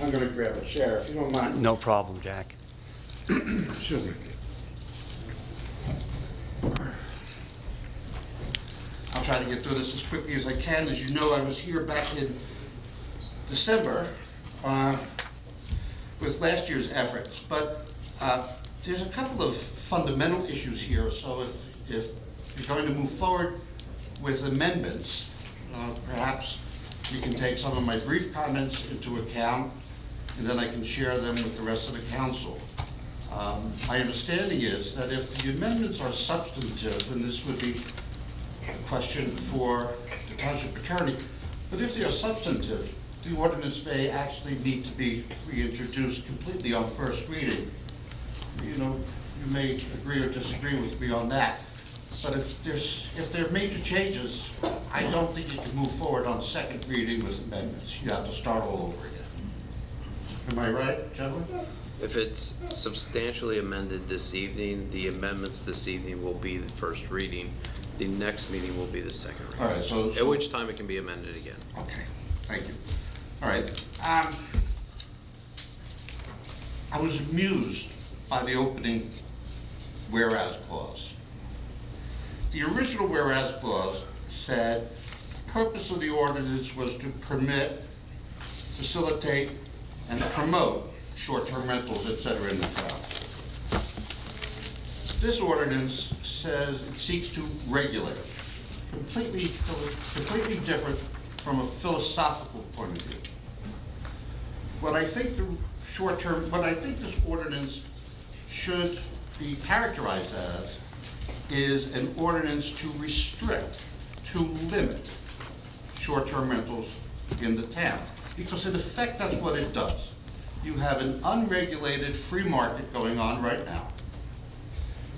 I'm going to grab a chair, if you don't mind. No problem, Jack. Excuse me. I'll try to get through this as quickly as I can. As you know, I was here back in December with last year's efforts, but there's a couple of fundamental issues here. So if you're going to move forward with amendments, perhaps you can take some of my brief comments into account, and then I can share them with the rest of the council. My understanding is that if the amendments are substantive, and this would be a question for the township attorney, but if they are substantive, the ordinance may actually need to be reintroduced completely on first reading. You know, you may agree or disagree with me on that, but if there are major changes, I don't think you can move forward on second reading with amendments. You have to start all over again. Am I right, gentlemen? If it's substantially amended this evening, the amendments this evening will be the first reading. The next meeting will be the second reading. All right, so at which time it can be amended again. Okay, thank you. All right. I was amused by the opening whereas clause. The original whereas clause said the purpose of the ordinance was to permit, facilitate, and promote short-term rentals, etc. in the town. This ordinance says it seeks to regulate, completely different from a philosophical point of view. What I think this ordinance should be characterized as is an ordinance to restrict, to limit short-term rentals in the town. Because in effect, that's what it does. You have an unregulated free market going on right now,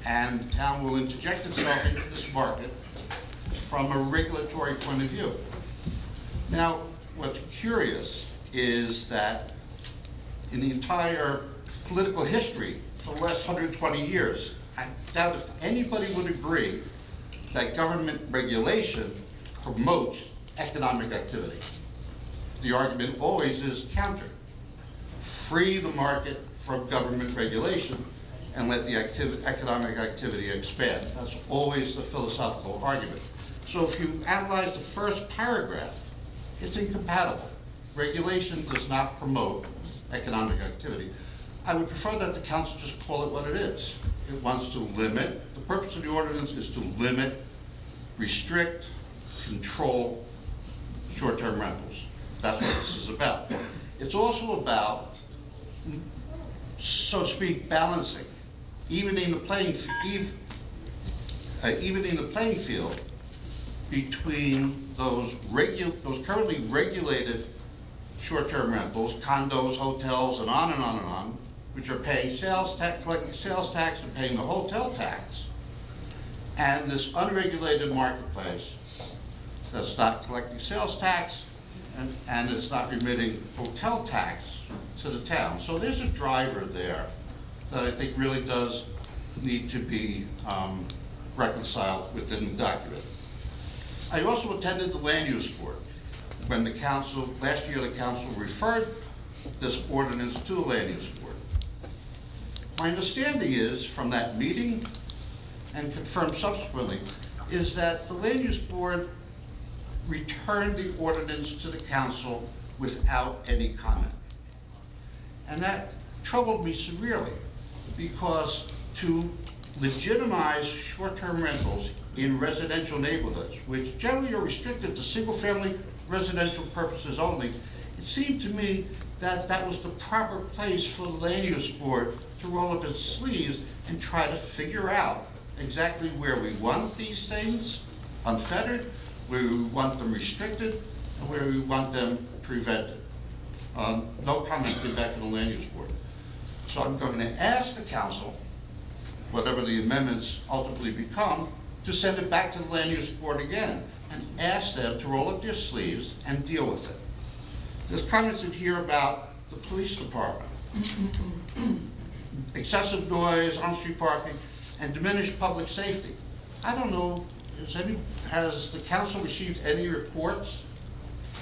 and the town will interject itself into this market from a regulatory point of view. Now, what's curious is that in the entire political history for the last 120 years, I doubt if anybody would agree that government regulation promotes economic activity. The argument always is counter. Free the market from government regulation and let the economic activity expand. That's always the philosophical argument. So if you analyze the first paragraph, it's incompatible. Regulation does not promote economic activity. I would prefer that the council just call it what it is. It wants to limit, the purpose of the ordinance is to limit, restrict, control short-term rentals. That's what this is about. It's also about, so to speak, balancing, evening the playing field between those currently regulated short-term rentals, condos, hotels, and on and on and on, which are paying sales tax, collecting sales tax, and paying the hotel tax, and this unregulated marketplace that's not collecting sales tax and it's not remitting hotel tax to the town. So there's a driver there that I think really does need to be reconciled within the document. I also attended the land use board when the council, last year the council referred this ordinance to the land use board. My understanding is from that meeting and confirmed subsequently is that the land use board returned the ordinance to the council without any comment. And that troubled me severely because to legitimize short-term rentals in residential neighborhoods, which generally are restricted to single-family residential purposes only, it seemed to me that that was the proper place for the land use board to roll up its sleeves and try to figure out exactly where we want these things unfettered, where we want them restricted, and where we want them prevented. No comment came back from the land use board. So I'm going to ask the council, whatever the amendments ultimately become, to send it back to the land use board again and ask them to roll up their sleeves and deal with it. There's comments in here about the police department. Excessive noise, on-street parking, and diminished public safety. I don't know, has the council received any reports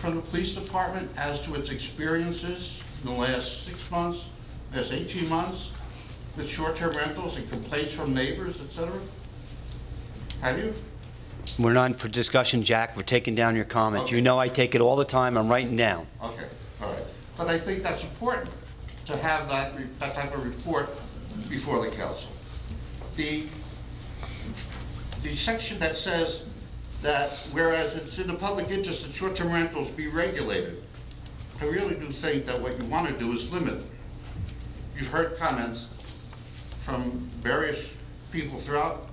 from the police department as to its experiences in the last 6 months, last 18 months, with short-term rentals and complaints from neighbors, et cetera? Have you? We're not for discussion, Jack. We're taking down your comments. Okay. You know I take it all the time. I'm writing down. Okay, all right. But I think that's important to have that type of report before the council. The section that says that whereas it's in the public interest that short-term rentals be regulated, I really do think that what you want to do is limit them. You've heard comments from various people throughout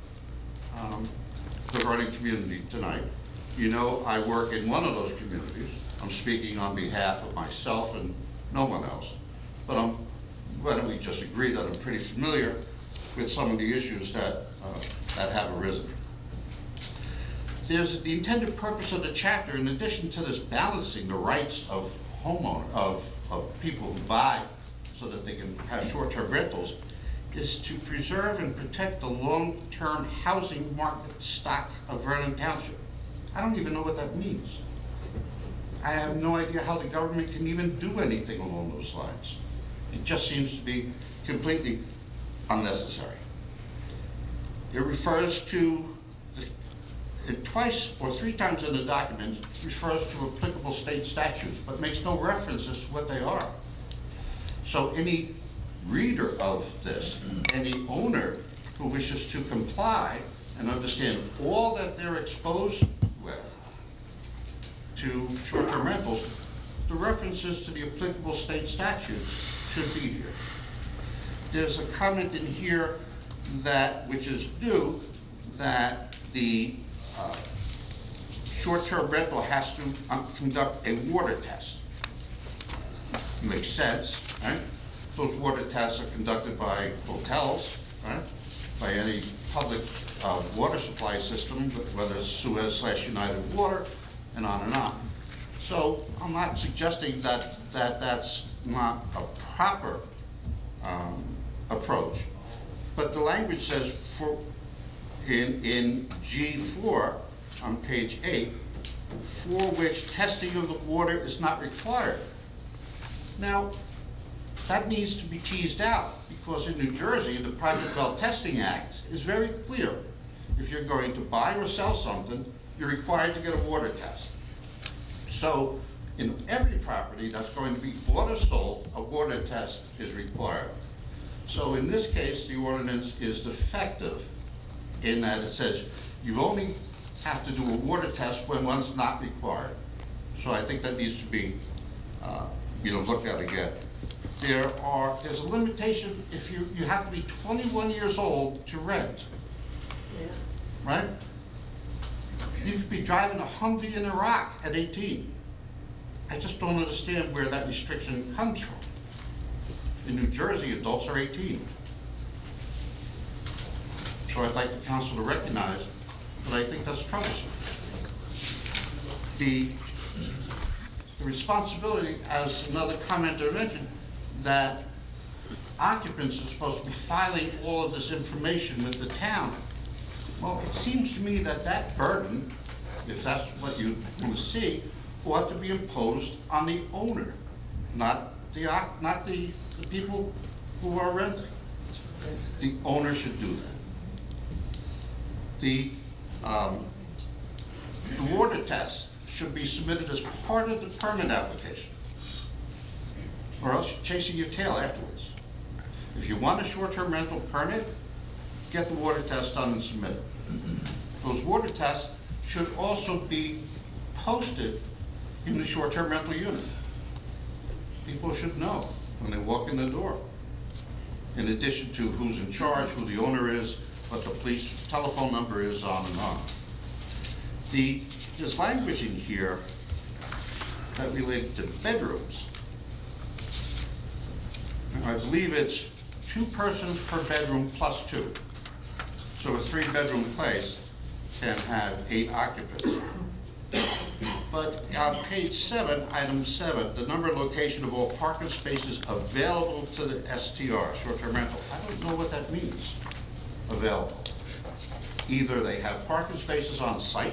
the Vernon community tonight. You know I work in one of those communities. I'm speaking on behalf of myself and no one else. But why don't we just agree that I'm pretty familiar with some of the issues that have arisen. There's the intended purpose of the chapter, in addition to this balancing the rights of homeowners, of people who buy so that they can have short-term rentals, is to preserve and protect the long-term housing market stock of Vernon Township. I don't even know what that means. I have no idea how the government can even do anything along those lines. It just seems to be completely unnecessary. It refers to, twice or three times in the document, refers to applicable state statutes, but makes no references to what they are. So any reader of this, any owner who wishes to comply and understand all that they're exposed with to short-term rentals, the references to the applicable state statutes should be here. There's a comment in here that, which is due, that the short-term rental has to conduct a water test. Makes sense, right? Those water tests are conducted by hotels, right? By any public water supply system, whether it's Suez/United Water, and on and on. So I'm not suggesting that that's not a proper approach, but the language says in G4 on page 8, for which testing of the water is not required. Now, that needs to be teased out, because in New Jersey, the Private Well Testing Act is very clear. If you're going to buy or sell something, you're required to get a water test. So in every property that's going to be bought or sold, a water test is required. So in this case, the ordinance is defective in that it says you only have to do a water test when one's not required. So I think that needs to be looked at again. There's a limitation if you have to be 21 years old to rent. Yeah. Right? You could be driving a Humvee in Iraq at 18. I just don't understand where that restriction comes from. In New Jersey, adults are 18. So I'd like the council to recognize that I think that's troublesome. The responsibility, as another commenter mentioned, that occupants are supposed to be filing all of this information with the town. Well, it seems to me that that burden, if that's what you want to see, ought to be imposed on the owner, not the people who are renting. The owner should do that. The water test should be submitted as part of the permit application, or else you're chasing your tail afterwards. If you want a short-term rental permit, get the water test done and submit it. Those water tests should also be posted in the short-term rental unit. People should know when they walk in the door, in addition to who's in charge, who the owner is, what the police telephone number is, on and on. There's language in here that related to bedrooms. And I believe it's 2 persons per bedroom plus 2. So a 3-bedroom place can have 8 occupants. But on page 7, item 7, the number and location of all parking spaces available to the STR, short-term rental. I don't know what that means, available. Either they have parking spaces on site,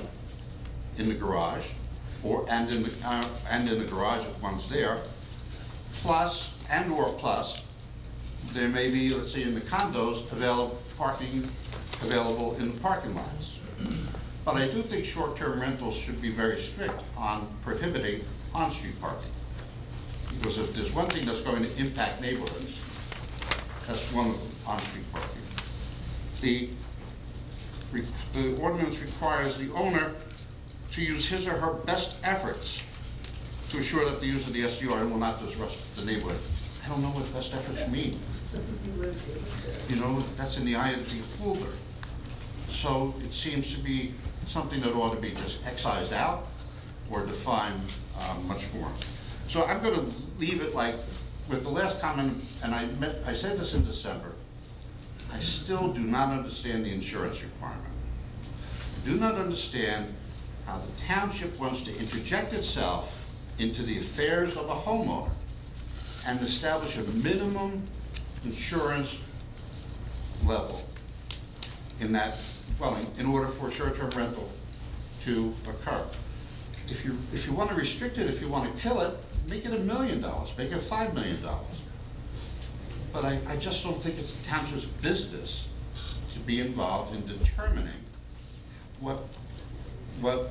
in the garage, and in the garage if one's there, plus and/or plus, there may be, let's say in the condos, parking available in the parking lots. But I do think short-term rentals should be very strict on prohibiting on-street parking. Because if there's one thing that's going to impact neighborhoods, that's one of them, on-street parking. The ordinance requires the owner to use his or her best efforts to assure that the use of the SDR will not disrupt the neighborhood. I don't know what best efforts mean. You know, that's in the eye of the beholder. So it seems to be something that ought to be just excised out or defined much more. So I'm going to leave it like with the last comment, and I said this in December. I still do not understand the insurance requirement. I do not understand how the township wants to interject itself into the affairs of a homeowner and establish a minimum insurance level in that dwelling in order for short-term rental to occur. If you want to restrict it, if you want to kill it, make it $1 million, make it $5 million. But I just don't think it's the township's business to be involved in determining what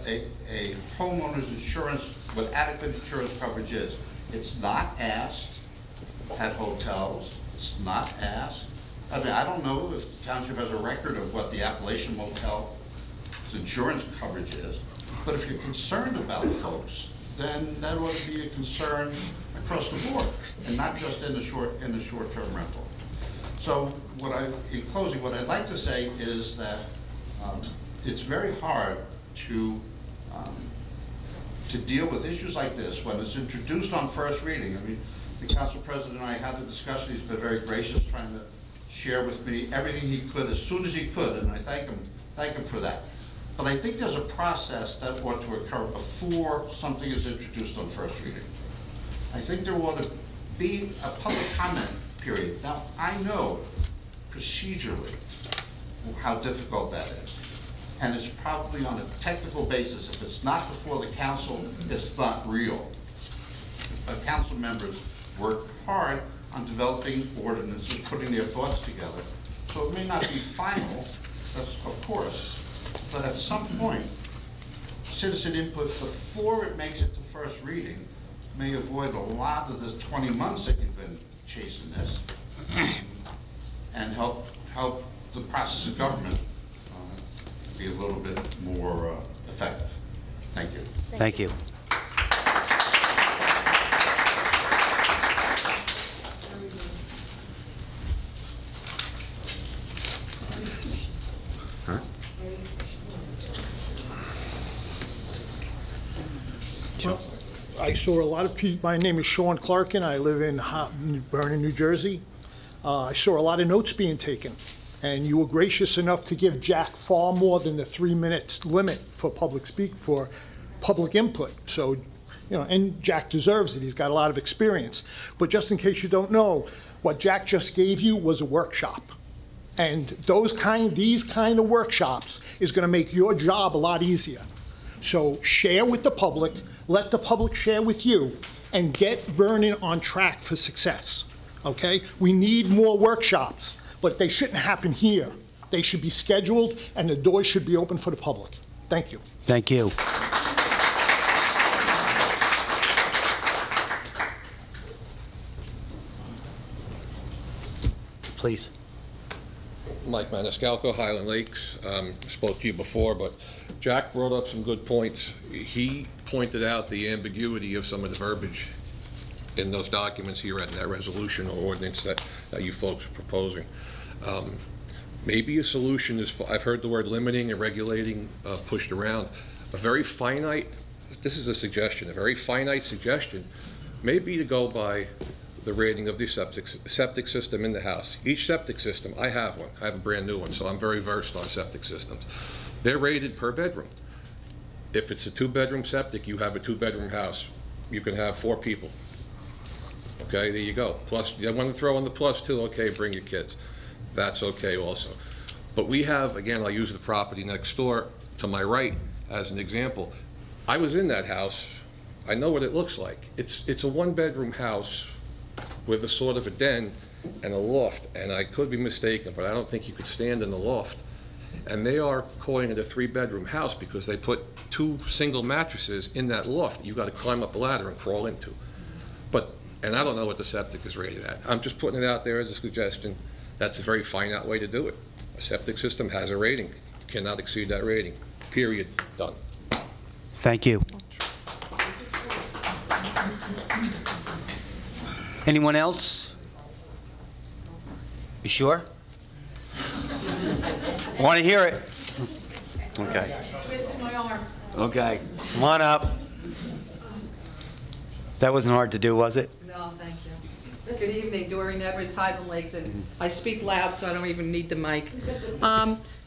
a homeowner's insurance, what adequate insurance coverage is. It's not asked at hotels. It's not asked. I mean, I don't know if the township has a record of what the Appalachian Motel's insurance coverage is, but if you're concerned about folks, then that ought to be a concern across the board, and not just in the short-term rental. So, in closing, what I'd like to say is that it's very hard to deal with issues like this when it's introduced on first reading. I mean, the council president and I had the discussion. He's been very gracious, trying to share with me everything he could as soon as he could, and I thank him for that. But I think there's a process that ought to occur before something is introduced on first reading. I think there ought to be a public comment period. Now, I know procedurally how difficult that is. And it's probably on a technical basis. If it's not before the council, it's not real. But council members work hard on developing ordinances, putting their thoughts together. So it may not be final, that's of course, but at some point, citizen input before it makes it to first reading may avoid a lot of this 20 months that you've been chasing this, and help the process of government be a little bit more effective. Thank you. Thank you. Well, I saw a lot of people. My name is Sean Clarkin. I live in Vernon, New Jersey. I saw a lot of notes being taken, and you were gracious enough to give Jack far more than the 3 minutes limit for public input. So, you know, and Jack deserves it. He's got a lot of experience. But just in case you don't know, what Jack just gave you was a workshop. And these kind of workshops is going to make your job a lot easier. So share with the public, let the public share with you, and get Vernon on track for success, okay? We need more workshops, but they shouldn't happen here. They should be scheduled, and the doors should be open for the public. Thank you. Thank you. Please. Mike Maniscalco, Highland Lakes. Spoke to you before, but Jack brought up some good points. He pointed out the ambiguity of some of the verbiage in those documents he read in that resolution or ordinance that you folks are proposing. Maybe a solution is, I've heard the word limiting and regulating pushed around. A very finite, this is a suggestion, a very finite suggestion may be to go by the rating of the septic system in the house. Each septic system, I have one. I have a brand new one, so I'm very versed on septic systems. They're rated per bedroom. If it's a 2-bedroom septic, you have a 2-bedroom house. You can have 4 people. Okay, there you go. Plus, you want to throw in the +2, okay, bring your kids. That's okay also. But we have, again, I'll use the property next door to my right as an example. I was in that house. I know what it looks like. It's a 1-bedroom house with a sort of a den and a loft, and I could be mistaken, but I don't think you could stand in the loft. And they are calling it a 3-bedroom house because they put 2 single mattresses in that loft that you got to climb up a ladder and crawl into. And I don't know what the septic is rated at. I'm just putting it out there as a suggestion. That's a very finite way to do it. A septic system has a rating. You cannot exceed that rating. Period. Done. Thank you. Anyone else? You sure? Want to hear it? Okay. Twisted my arm. Okay. Come on up. That wasn't hard to do, was it? No, thank you. Good evening, Doreen Edwards, Highland Lakes, and I speak loud, so I don't even need the mic.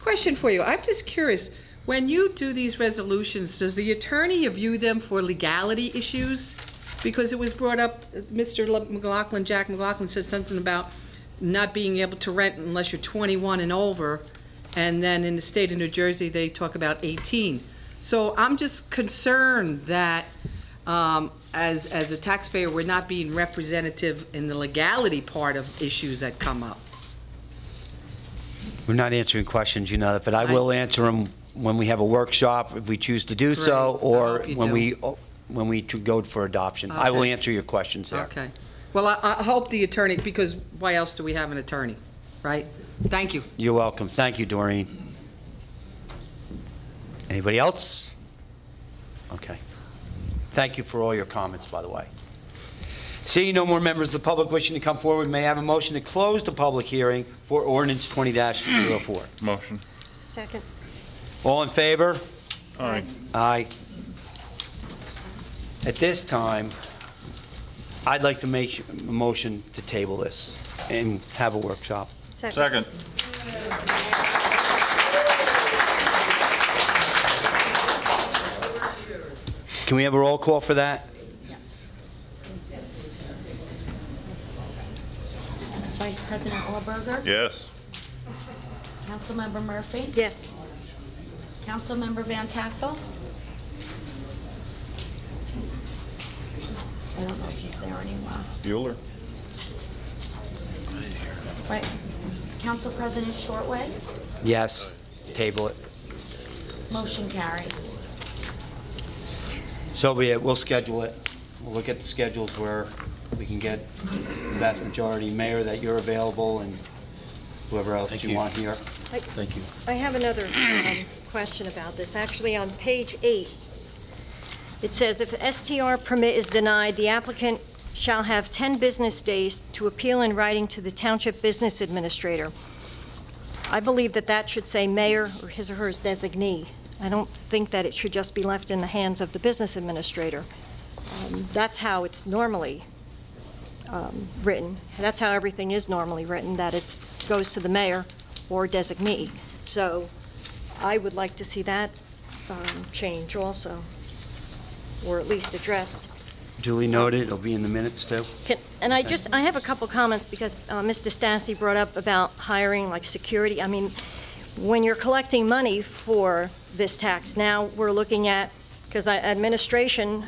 Question for you. I'm just curious. When you do these resolutions, does the attorney review them for legality issues? Because it was brought up, Mr. McLaughlin, Jack McLaughlin said something about not being able to rent unless you're 21 and over, and then in the state of New Jersey, they talk about 18. So I'm just concerned that as a taxpayer, we're not being representative in the legality part of issues that come up. We're not answering questions, you know that, but I will answer them when we have a workshop, if we choose to do so, Great. I or hope you when we go for adoption. I will Okay. answer your questions there. Okay. Well, I hope the attorney, because why else do we have an attorney, right? Thank you. You're welcome. Thank you, Doreen. Anybody else? Okay. Thank you for all your comments, by the way. Seeing no more members of the public wishing to come forward, may I have a motion to close the public hearing for ordinance 20-04? Motion. Second. All in favor? Aye. Aye. At this time, I'd like to make a motion to table this and have a workshop. Second. Can we have a roll call for that? Vice President Allberger? Yes. Councilmember Murphy? Yes. Councilmember Van Tassel? I don't know if he's there anymore. Bueller. Right. Council President Shortway? Yes. Table it. Motion carries. So be it. We'll schedule it. We'll look at the schedules where we can get the vast majority. Mayor, that you're available, and whoever else you want here. Thank you. I have another question about this. Actually, on page 8, it says, if the STR permit is denied, the applicant shall have 10 business days to appeal in writing to the Township Business Administrator. I believe that that should say mayor or his or her designee. I don't think that it should just be left in the hands of the business administrator. That's how it's normally written. That's how everything is normally written, that it goes to the mayor or designee. So I would like to see that change also, or at least addressed. Duly noted. It'll be in the minutes, too. And I have a couple comments because Mr. Stassi brought up about hiring, like security. I mean, when you're collecting money for this tax, now we're looking at, because administration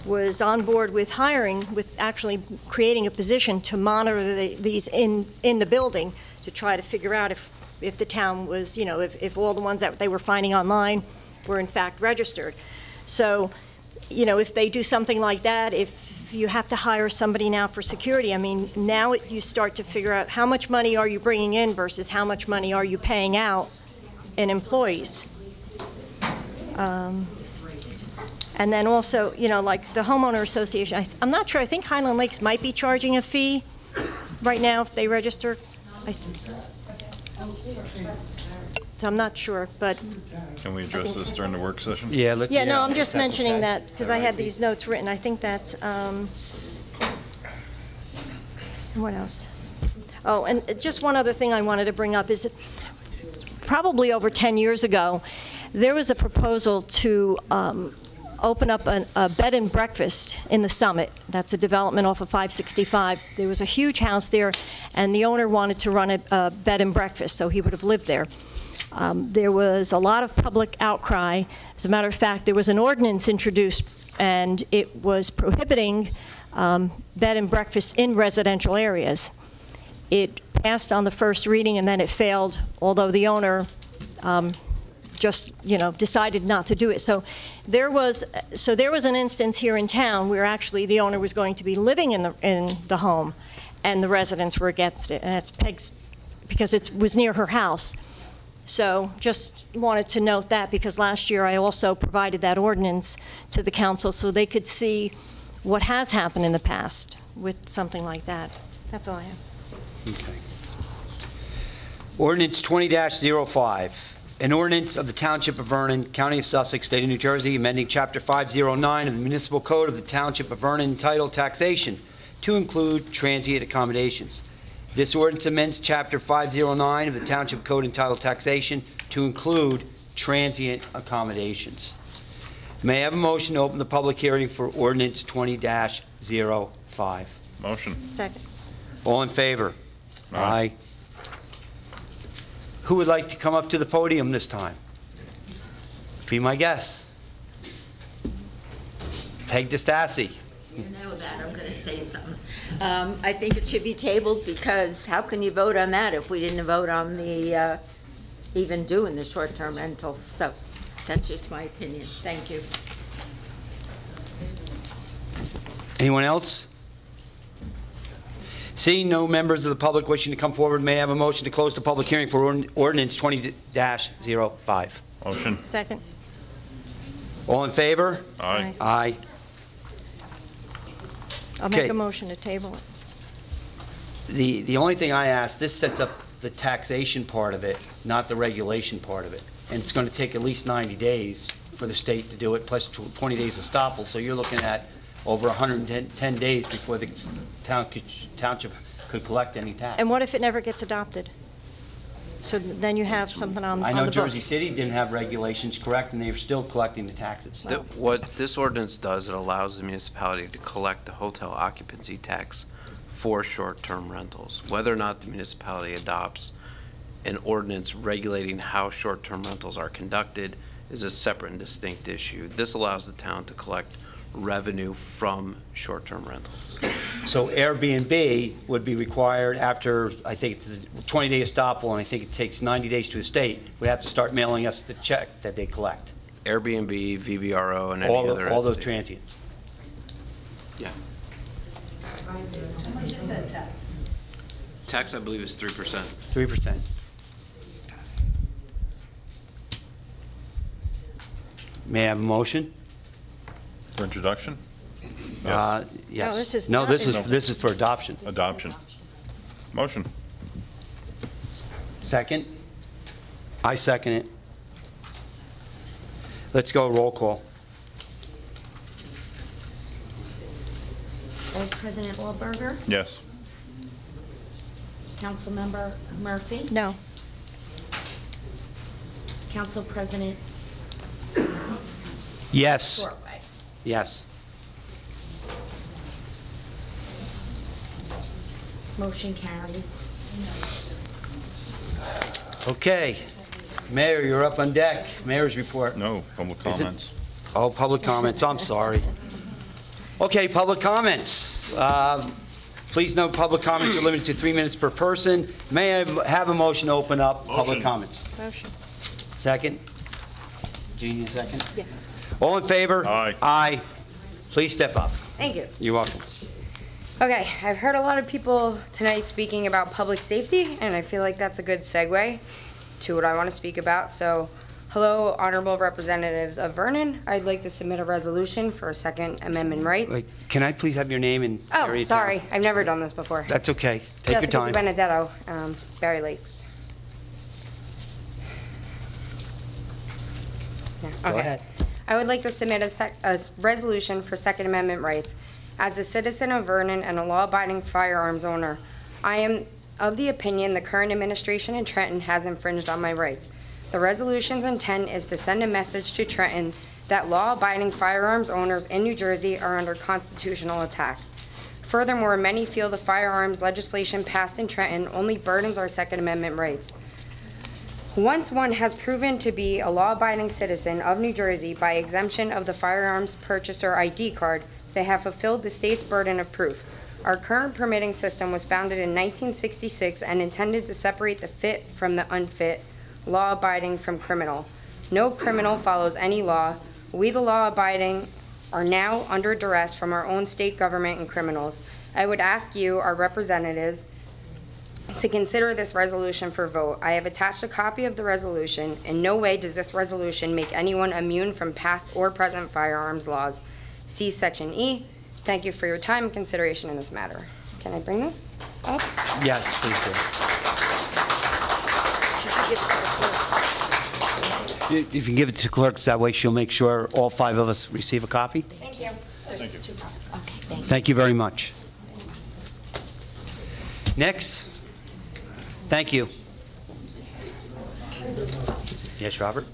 was on board with hiring, with actually creating a position to monitor these in the building to try to figure out if the town was, you know, if all the ones that they were finding online were in fact registered. So, you know, if they do something like that, if you have to hire somebody now for security, I mean, now you start to figure out how much money are you bringing in versus how much money are you paying out in employees. And then also, you know, like the homeowner association, I'm not sure, I think Highland Lakes might be charging a fee right now if they register. So I'm not sure, but. Can we address this during the work session? Yeah, let's. Yeah, no, I'm just that's mentioning okay. that because I had these notes written. I think that's, what else? Oh, and just one other thing I wanted to bring up is that probably over 10 years ago, there was a proposal to open up a bed and breakfast in the Summit. That's a development off of 565. There was a huge house there, and the owner wanted to run a bed and breakfast, so he would have lived there. There was a lot of public outcry. As a matter of fact, there was an ordinance introduced, and it was prohibiting bed and breakfast in residential areas. It passed on the first reading and then it failed, although the owner just, decided not to do it. So there was an instance here in town where actually the owner was going to be living in the home and the residents were against it. And it's Peg's, because it was near her house. So just wanted to note that, because last year I also provided that ordinance to the council so they could see what has happened in the past with something like that. That's all I have. Okay. Ordinance 20-05, an ordinance of the Township of Vernon, County of Sussex, State of New Jersey, amending Chapter 509 of the Municipal Code of the Township of Vernon entitled Taxation to include transient accommodations. This ordinance amends Chapter 509 of the Township Code entitled Taxation to include transient accommodations. May I have a motion to open the public hearing for ordinance 20-05? Motion. Second. All in favor? Aye. Who would like to come up to the podium this time? Be my guest. Peg DeStassi. You know that, I'm going to say something. I think it should be tabled, because how can you vote on that if we didn't vote on the, even doing the short-term rentals? So that's just my opinion. Thank you. Anyone else? Seeing no members of the public wishing to come forward, may I have a motion to close the public hearing for ordinance 20-05? Motion. Second. All in favor? Aye. Aye. I'll make Okay. a motion to table it. The only thing I ask, this sets up the taxation part of it, not the regulation part of it. And it's going to take at least 90 days for the state to do it, plus 20 days of estoppel. So you're looking at over 110 days before the township could collect any tax. And what if it never gets adopted? So then you have something on the I books. know Jersey City didn't have regulations, correct, and they're still collecting the taxes. What this ordinance does, it allows the municipality to collect the hotel occupancy tax for short-term rentals. Whether or not the municipality adopts an ordinance regulating how short-term rentals are conducted is a separate and distinct issue. This allows the town to collect revenue from short-term rentals. So Airbnb would be required after, I think, it's a 20-day estoppel, and I think it takes 90 days to the state, would have to start mailing us the check that they collect. Airbnb, VBRO, and any other All those entity. transients. Yeah. Tax, I believe, is 3%. 3%. May I have a motion? For introduction? Yes. No, this is No, not this is for adoption. Adoption. Motion. Second? I second it. Let's go roll call. Vice President Wahlberger, Yes. Councilmember Murphy, No. Council President Yes. Shortway. Yes. Motion carries. Okay. Mayor, you're up on deck. Mayor's report. No, public Is it? comments. Oh, public comments, I'm sorry. Okay, public comments. Please note, public comments are limited to 3 minutes per person. May I have a motion to open up public Motion. comments? Motion. Second? Jeannie, a second? Yeah. All in favor? Aye. Aye. Please step up. Thank you. You're welcome. Okay, I've heard a lot of people tonight speaking about public safety, and I feel like that's a good segue to what I want to speak about. So, hello, honorable representatives of Vernon. I'd like to submit a resolution for Second Amendment rights. Wait, can I please have your name and area? Oh, of sorry, town? I've never done this before. That's okay. Take your Jessica time. Benedetto, Barry Lakes. Yeah, Go okay. ahead. I would like to submit a resolution for Second Amendment rights. As a citizen of Vernon and a law-abiding firearms owner, I am of the opinion the current administration in Trenton has infringed on my rights. The resolution's intent is to send a message to Trenton that law-abiding firearms owners in New Jersey are under constitutional attack. Furthermore, many feel the firearms legislation passed in Trenton only burdens our Second Amendment rights. Once one has proven to be a law-abiding citizen of New Jersey by exemption of the firearms purchaser ID card, They have fulfilled the state's burden of proof. Our current permitting system was founded in 1966 and intended to separate the fit from the unfit, law-abiding from criminal. No criminal follows any law. We, the law-abiding, are now under duress from our own state government and criminals. I would ask you, our representatives, to consider this resolution for vote. I have attached a copy of the resolution. In no way does this resolution make anyone immune from past or present firearms laws. See Section E. Thank you for your time and consideration in this matter. Can I bring this up? Yes, please do. If you can give it to the clerk, that way she'll make sure all 5 of us receive a copy. Thank you. Okay, thank you. Thank you very much. Next. Thank you. Yes, Robert?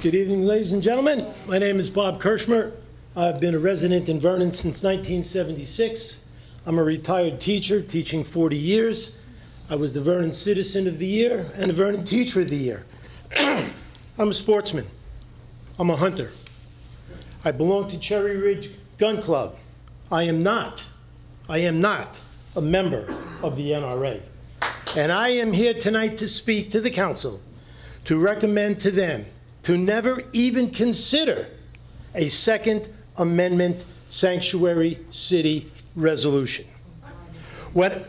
Good evening, ladies and gentlemen. My name is Bob Kirschmer. I've been a resident in Vernon since 1976. I'm a retired teacher, teaching 40 years. I was the Vernon Citizen of the Year and the Vernon Teacher of the Year. I'm a sportsman. I'm a hunter. I belong to Cherry Ridge Gun Club. I am not a member of the NRA. And I am here tonight to speak to the council, to recommend to them to never even consider a Second Amendment sanctuary city resolution. When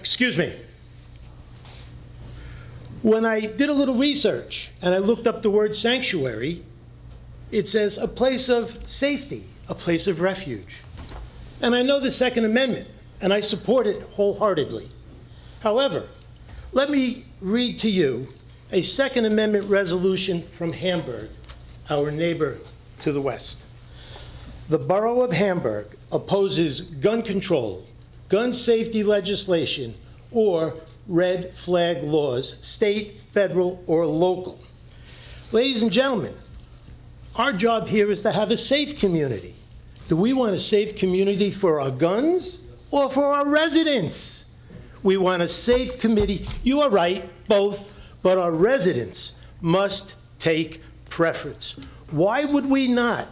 I did a little research and I looked up the word sanctuary, it says a place of safety, a place of refuge. And I know the Second Amendment, and I support it wholeheartedly. However, let me read to you a Second Amendment resolution from Hamburg, our neighbor to the west. The Borough of Hamburg opposes gun control, gun safety legislation, or red flag laws, state, federal, or local. Ladies and gentlemen, our job here is to have a safe community. Do we want a safe community for our guns or for our residents? We want a safe community. You are right, both, but our residents must take preference. Why would we not?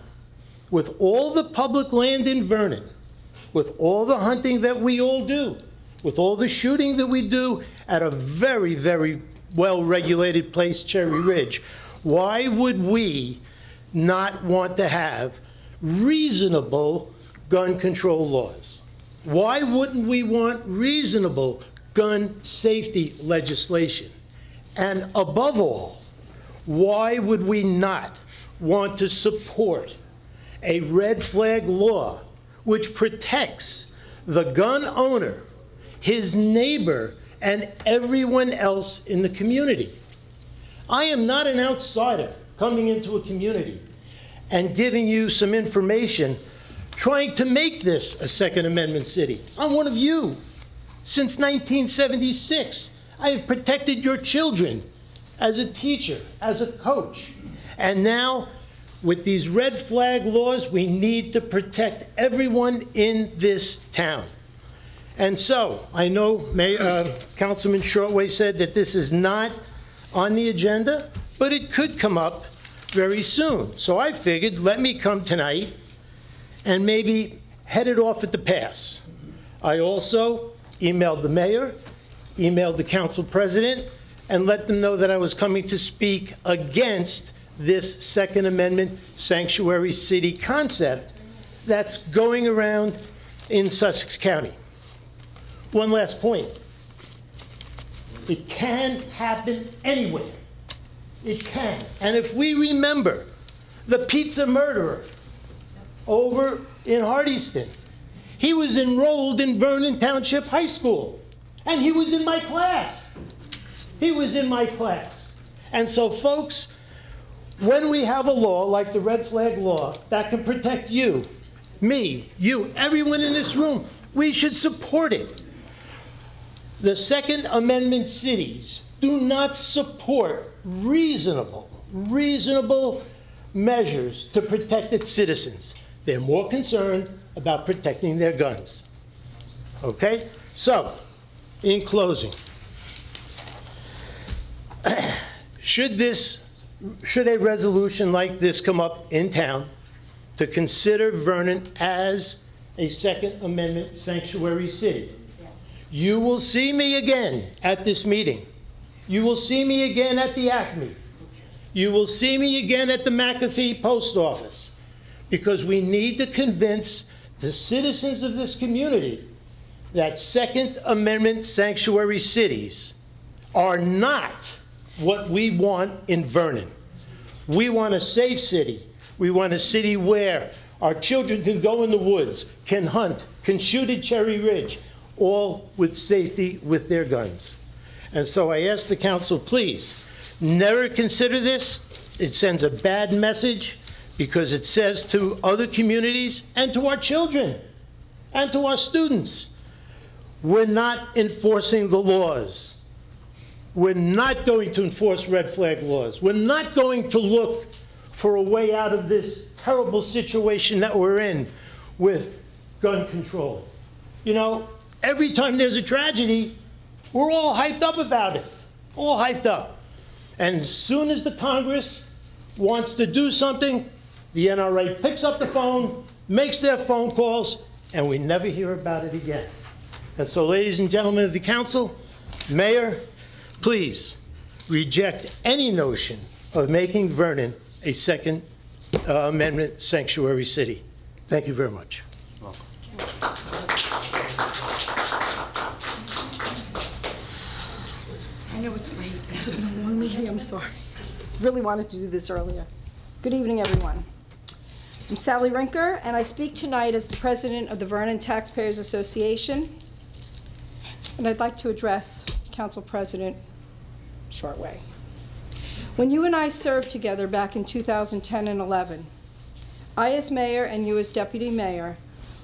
With all the public land in Vernon, with all the hunting that we all do, with all the shooting that we do at a very, very well-regulated place, Cherry Ridge, why would we not want to have reasonable gun control laws? Why wouldn't we want reasonable gun safety legislation? And above all, why would we not want to support a red flag law which protects the gun owner, his neighbor, and everyone else in the community? I am not an outsider coming into a community and giving you some information trying to make this a Second Amendment city. I'm one of you. Since 1976, I have protected your children as a teacher, as a coach. And now, with these red flag laws, we need to protect everyone in this town. And so, I know Councilman Shortway said that this is not on the agenda, but it could come up very soon. So I figured, let me come tonight and maybe head it off at the pass. I also emailed the mayor, emailed the council president, and let them know that I was coming to speak against this Second Amendment sanctuary city concept that's going around in Sussex County. One last point. It can happen anywhere. It can. And if we remember the pizza murderer over in Hardyston, he was enrolled in Vernon Township High School, and he was in my class. He was in my class. And so, folks, when we have a law like the red flag law that can protect you, me, you, everyone in this room, we should support it. The Second Amendment cities do not support reasonable measures to protect its citizens. They're more concerned about protecting their guns. Okay? So, in closing, should a resolution like this come up in town to consider Vernon as a Second Amendment sanctuary city. You will see me again at this meeting. You will see me again at the Acme. You will see me again at the McAfee Post Office, because we need to convince the citizens of this community that Second Amendment sanctuary cities are not what we want in Vernon. We want a safe city. We want a city where our children can go in the woods, can hunt, can shoot at Cherry Ridge, all with safety with their guns. And so I ask the council, please, never consider this. It sends a bad message, because it says to other communities and to our children and to our students, we're not enforcing the laws. We're not going to enforce red flag laws. We're not going to look for a way out of this terrible situation that we're in with gun control. You know, every time there's a tragedy, we're all hyped up about it, all hyped up. And as soon as the Congress wants to do something, the NRA picks up the phone, makes their phone calls, and we never hear about it again. And so, ladies and gentlemen of the council, Mayor, please reject any notion of making Vernon a Second Amendment sanctuary city. Thank you very much. I know it's late. It's been a long meeting. I'm sorry. Really wanted to do this earlier. Good evening, everyone. I'm Sally Rinker, and I speak tonight as the president of the Vernon Taxpayers Association. And I'd like to address Council President Shortway. When you and I served together back in 2010 and 11, I as mayor and you as deputy mayor,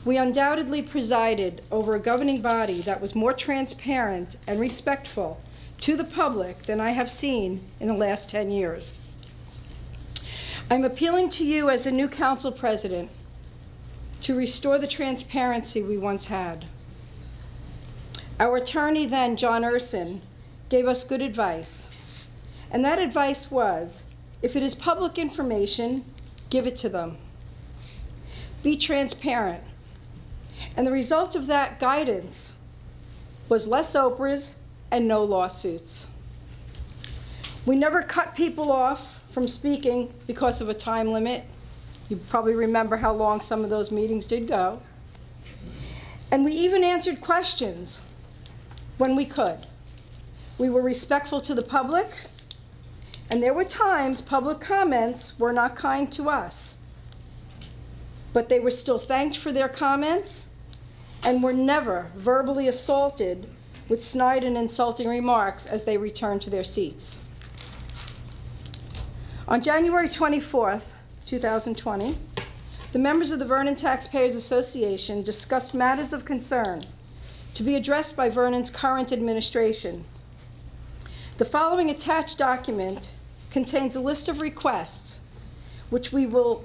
we undoubtedly presided over a governing body that was more transparent and respectful to the public than I have seen in the last 10 years. I'm appealing to you as the new council president to restore the transparency we once had. Our attorney then, John Urson, gave us good advice. And that advice was, if it is public information, give it to them. Be transparent. And the result of that guidance was less Oprahs and no lawsuits. We never cut people off from speaking because of a time limit. You probably remember how long some of those meetings did go. And we even answered questions when we could. We were respectful to the public, and there were times public comments were not kind to us. But they were still thanked for their comments and were never verbally assaulted with snide and insulting remarks as they returned to their seats. On January 24th, 2020, the members of the Vernon Taxpayers Association discussed matters of concern to be addressed by Vernon's current administration. The following attached document contains a list of requests which will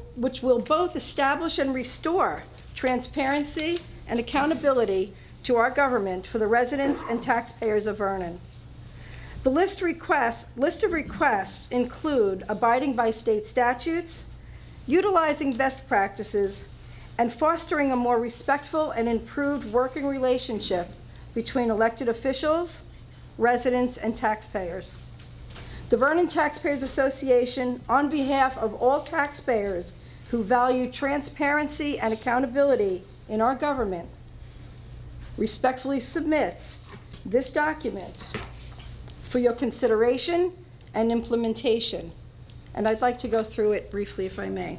both establish and restore transparency and accountability to our government for the residents and taxpayers of Vernon. The list of requests include abiding by state statutes, utilizing best practices, and fostering a more respectful and improved working relationship between elected officials, residents, and taxpayers. The Vernon Taxpayers Association, on behalf of all taxpayers who value transparency and accountability in our government, respectfully submits this document for your consideration and implementation. And I'd like to go through it briefly, if I may.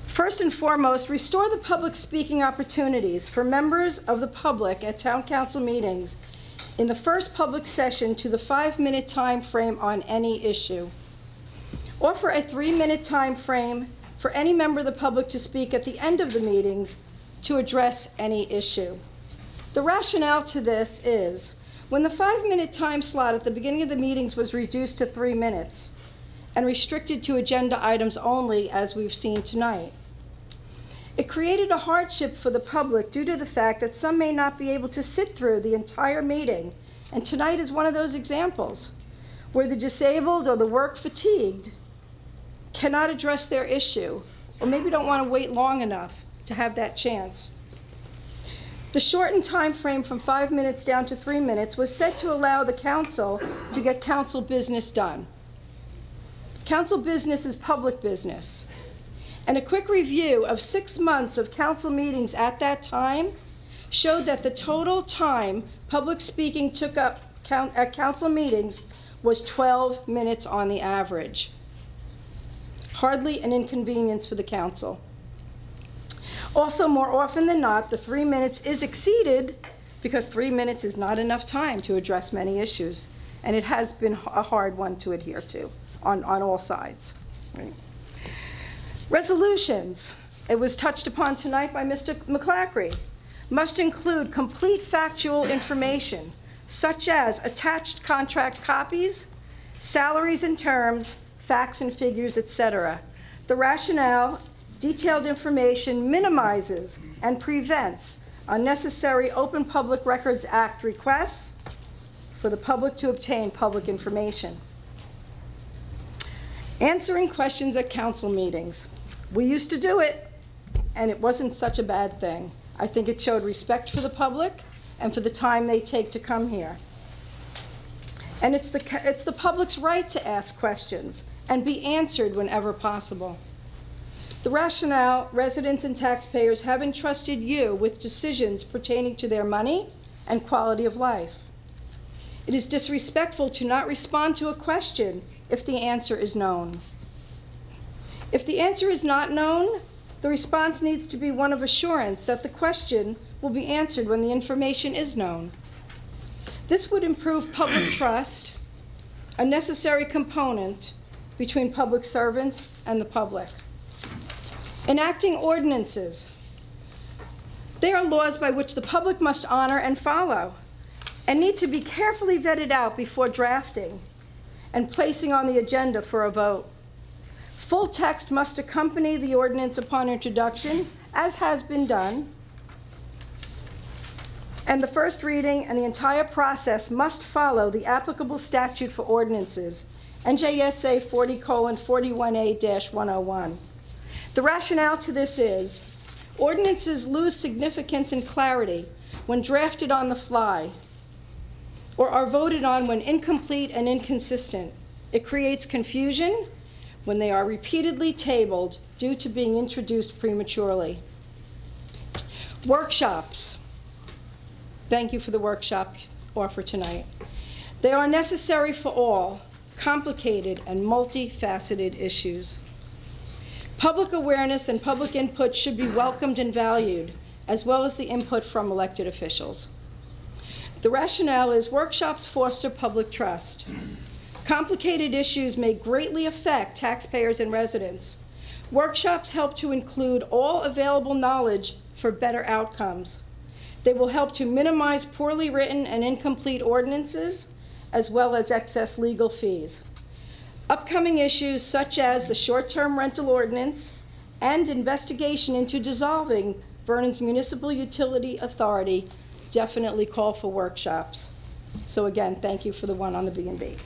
First and foremost, restore the public speaking opportunities for members of the public at town council meetings in the first public session to the 5-minute time frame on any issue. Offer a 3-minute time frame for any member of the public to speak at the end of the meetings to address any issue. The rationale to this is, when the 5-minute time slot at the beginning of the meetings was reduced to 3 minutes and restricted to agenda items only, as we've seen tonight, it created a hardship for the public due to the fact that some may not be able to sit through the entire meeting. And tonight is one of those examples where the disabled or the work fatigued cannot address their issue, or maybe don't want to wait long enough to have that chance. The shortened time frame from 5 minutes down to 3 minutes was set to allow the council to get council business done. Council business is public business. And a quick review of 6 months of council meetings at that time showed that the total time public speaking took up at council meetings was 12 minutes on the average. Hardly an inconvenience for the council. Also, more often than not, the 3 minutes is exceeded because 3 minutes is not enough time to address many issues, and it has been a hard one to adhere to on all sides. Right? Resolutions, it was touched upon tonight by Mr. McClackery, must include complete factual information, such as attached contract copies, salaries and terms, facts and figures, etc. The rationale, detailed information minimizes and prevents unnecessary Open Public Records Act requests for the public to obtain public information. Answering questions at council meetings. We used to do it, and it wasn't such a bad thing. I think it showed respect for the public and for the time they take to come here. And it's the public's right to ask questions and be answered whenever possible. The rationale, residents and taxpayers have entrusted you with decisions pertaining to their money and quality of life. It is disrespectful to not respond to a question if the answer is known. If the answer is not known, the response needs to be one of assurance that the question will be answered when the information is known. This would improve public trust, a necessary component between public servants and the public. Enacting ordinances. They are laws by which the public must honor and follow and need to be carefully vetted out before drafting and placing on the agenda for a vote. Full text must accompany the ordinance upon introduction, as has been done, and the first reading and the entire process must follow the applicable statute for ordinances, NJSA 40:41A-101. The rationale to this is, ordinances lose significance and clarity when drafted on the fly or are voted on when incomplete and inconsistent. It creates confusion when they are repeatedly tabled due to being introduced prematurely. Workshops. Thank you for the workshop offer tonight. They are necessary for all complicated and multifaceted issues. Public awareness and public input should be welcomed and valued, as well as the input from elected officials. The rationale is workshops foster public trust. Complicated issues may greatly affect taxpayers and residents. Workshops help to include all available knowledge for better outcomes. They will help to minimize poorly written and incomplete ordinances, as well as excess legal fees. Upcoming issues such as the short-term rental ordinance and investigation into dissolving Vernon's Municipal Utility Authority definitely call for workshops. So again, thank you for the one on the B&B.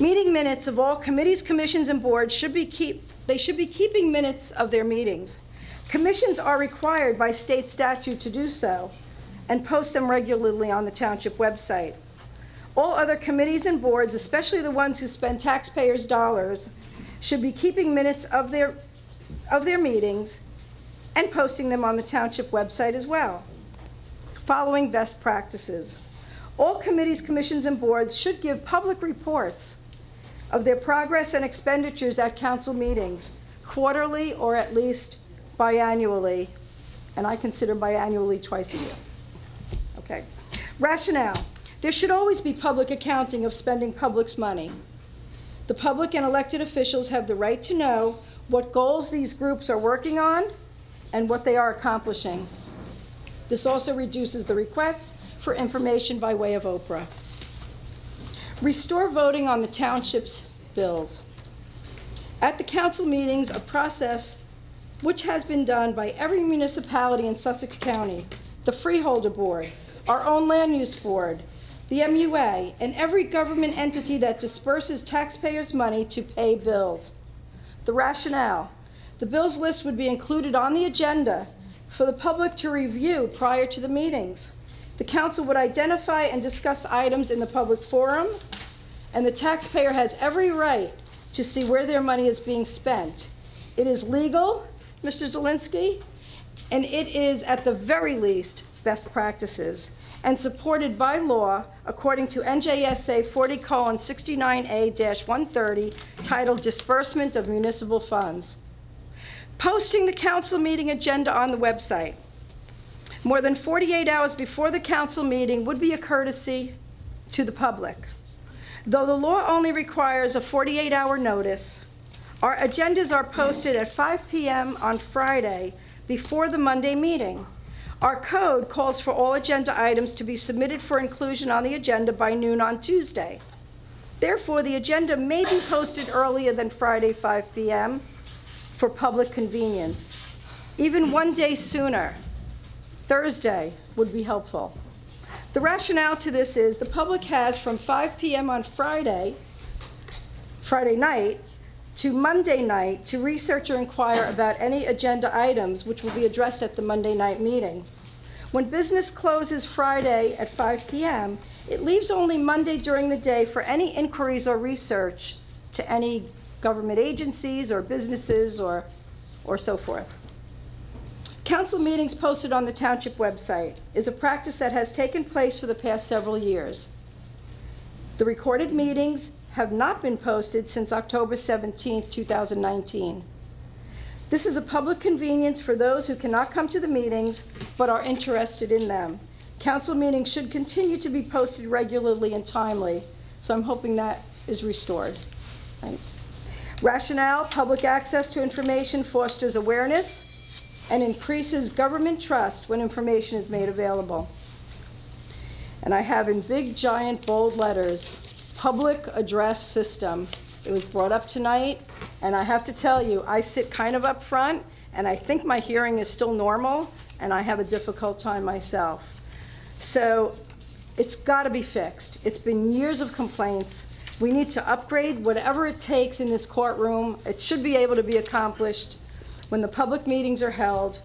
Meeting minutes of all committees, commissions, and boards should be keeping minutes of their meetings. Commissions are required by state statute to do so and post them regularly on the township website. All other committees and boards, especially the ones who spend taxpayers' dollars, should be keeping minutes of their meetings and posting them on the township website as well, following best practices. All committees, commissions, and boards should give public reports of their progress and expenditures at council meetings, quarterly or at least biannually, and I consider biannually twice a year. Okay. Rationale. There should always be public accounting of spending public's money. The public and elected officials have the right to know what goals these groups are working on and what they are accomplishing. This also reduces the requests for information by way of Oprah. Restore voting on the township's bills. At the council meetings, a process which has been done by every municipality in Sussex County, the Freeholder Board, our own Land Use Board, the MUA, and every government entity that disperses taxpayers' money to pay bills. The rationale. The bills list would be included on the agenda for the public to review prior to the meetings. The council would identify and discuss items in the public forum, and the taxpayer has every right to see where their money is being spent. It is legal, Mr. Zelinski, and it is, at the very least, best practices, and supported by law according to NJSA 40:69A-130, titled Disbursement of Municipal Funds. Posting the council meeting agenda on the website more than 48 hours before the council meeting would be a courtesy to the public. Though the law only requires a 48-hour notice, our agendas are posted at 5 p.m. on Friday before the Monday meeting. Our code calls for all agenda items to be submitted for inclusion on the agenda by noon on Tuesday. Therefore, the agenda may be posted earlier than Friday, 5 p.m. for public convenience. Even one day sooner, Thursday, would be helpful. The rationale to this is the public has from 5 p.m. on Friday night, to Monday night to research or inquire about any agenda items which will be addressed at the Monday night meeting. When business closes Friday at 5 p.m., it leaves only Monday during the day for any inquiries or research to any government agencies or businesses or so forth. Council meetings posted on the township website is a practice that has taken place for the past several years. The recorded meetings have not been posted since October 17, 2019. This is a public convenience for those who cannot come to the meetings but are interested in them. Council meetings should continue to be posted regularly and timely, so I'm hoping that is restored. Right. Rationale: public access to information fosters awareness and increases government trust when information is made available. And I have in big, giant, bold letters, public address system. It was brought up tonight, and I have to tell you, I sit kind of up front, and I think my hearing is still normal, and I have a difficult time myself. So it's got to be fixed. It's been years of complaints. We need to upgrade whatever it takes in this courtroom. It should be able to be accomplished when the public meetings are held.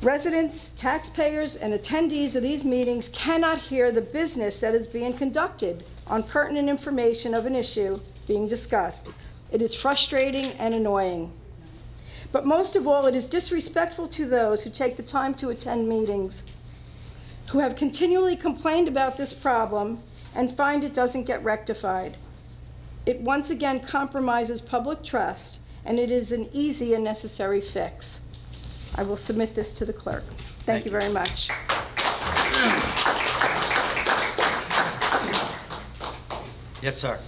Residents, taxpayers, and attendees of these meetings cannot hear the business that is being conducted on pertinent information of an issue being discussed. It is frustrating and annoying. But most of all, it is disrespectful to those who take the time to attend meetings, who have continually complained about this problem and find it doesn't get rectified. It once again compromises public trust, and it is an easy and necessary fix. I will submit this to the clerk. Thank you very much. Yes, sir.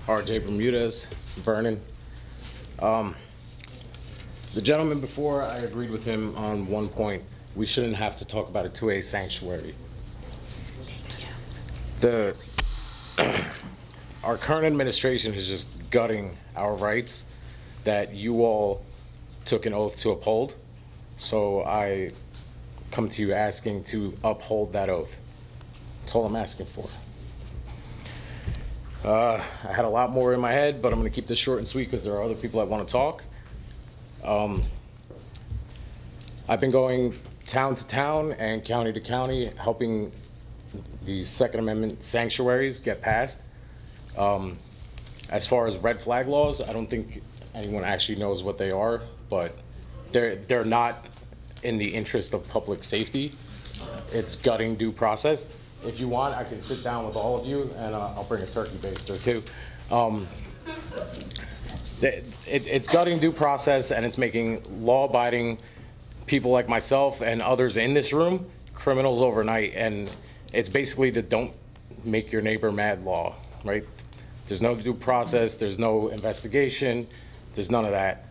R.J. Bermudez, Vernon. The gentleman before, I agreed with him on one point. We shouldn't have to talk about a 2A sanctuary. Our current administration is just gutting our rights that you all took an oath to uphold. So I come to you asking to uphold that oath. That's all I'm asking for. I had a lot more in my head, but I'm going to keep this short and sweet because there are other people that want to talk. I've been going town to town and county to county helping these Second Amendment sanctuaries get passed. As far as red flag laws, I don't think anyone actually knows what they are, but they're not in the interest of public safety. It's gutting due process. If you want, I can sit down with all of you, and I'll bring a turkey baster too. It's gutting due process, and it's making law-abiding people like myself and others in this room criminals overnight. And it's basically the don't make your neighbor mad law, right? There's no due process, there's no investigation, there's none of that.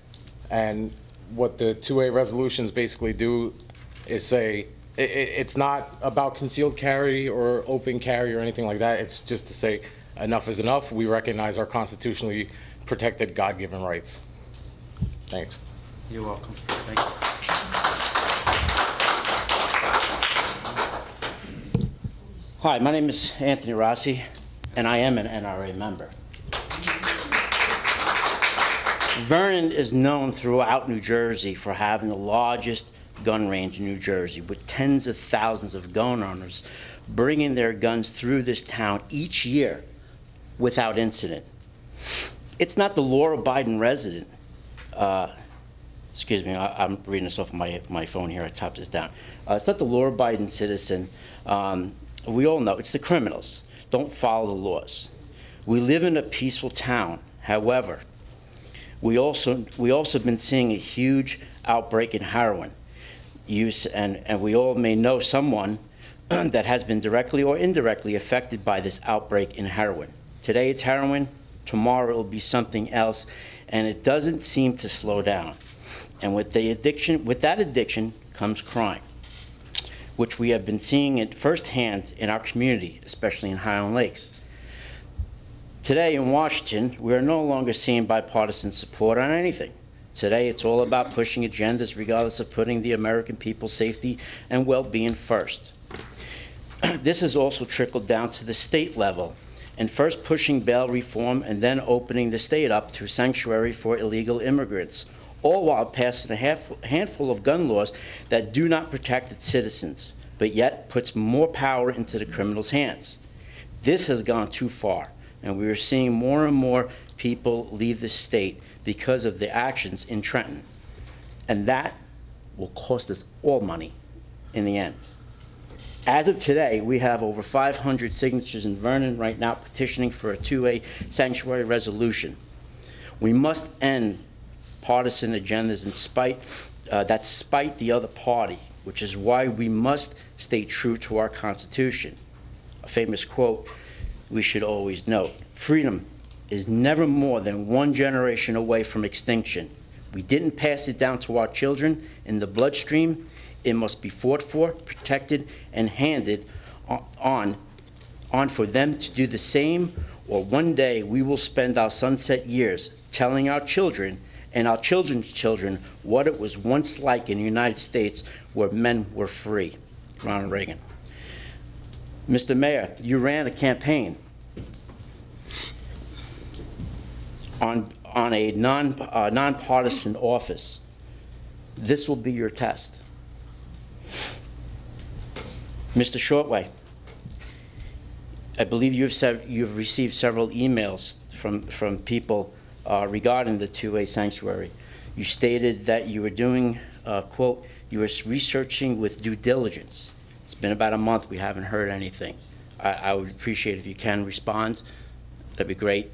And what the 2A resolutions basically do is say, it's not about concealed carry or open carry or anything like that. It's just to say enough is enough. We recognize our constitutionally protected God-given rights. Thanks. You're welcome. Thank you. Hi, my name is Anthony Rossi, and I am an NRA member. Vernon is known throughout New Jersey for having the largest gun range in New Jersey, with tens of thousands of gun owners bringing their guns through this town each year without incident. It's not the law-abiding resident. Excuse me, I'm reading this off my phone here. I typed this down. It's not the law-abiding citizen. We all know it's the criminals. Don't follow the laws. We live in a peaceful town. However, we also been seeing a huge outbreak in heroin use, and we all may know someone that has been directly or indirectly affected by this outbreak in heroin. Today it's heroin, tomorrow it'll be something else, and it doesn't seem to slow down. And with that addiction comes crime, which we have been seeing it firsthand in our community, especially in Highland Lakes. Today in Washington, we are no longer seeing bipartisan support on anything. Today, it's all about pushing agendas regardless of putting the American people's safety and well-being first. This has also trickled down to the state level, and first pushing bail reform and then opening the state up to sanctuary for illegal immigrants, all while passing a handful of gun laws that do not protect its citizens, but yet puts more power into the criminals' hands. This has gone too far, and we are seeing more and more people leave the state because of the actions in Trenton. And that will cost us all money in the end. As of today, we have over 500 signatures in Vernon right now petitioning for a 2A sanctuary resolution. We must end partisan agendas that spite the other party, which is why we must stay true to our Constitution. A famous quote we should always note: freedom is never more than one generation away from extinction. We didn't pass it down to our children in the bloodstream. It must be fought for, protected, and handed on for them to do the same, or one day we will spend our sunset years telling our children and our children's children what it was once like in the United States where men were free. Ronald Reagan. Mr. Mayor, you ran a campaign on a nonpartisan office. This will be your test. Mr. Shortway, I believe you've received several emails from people regarding the 2A sanctuary. You stated that you were doing, quote, you were researching with due diligence. It's been about a month. We haven't heard anything. I would appreciate if you can respond. That'd be great.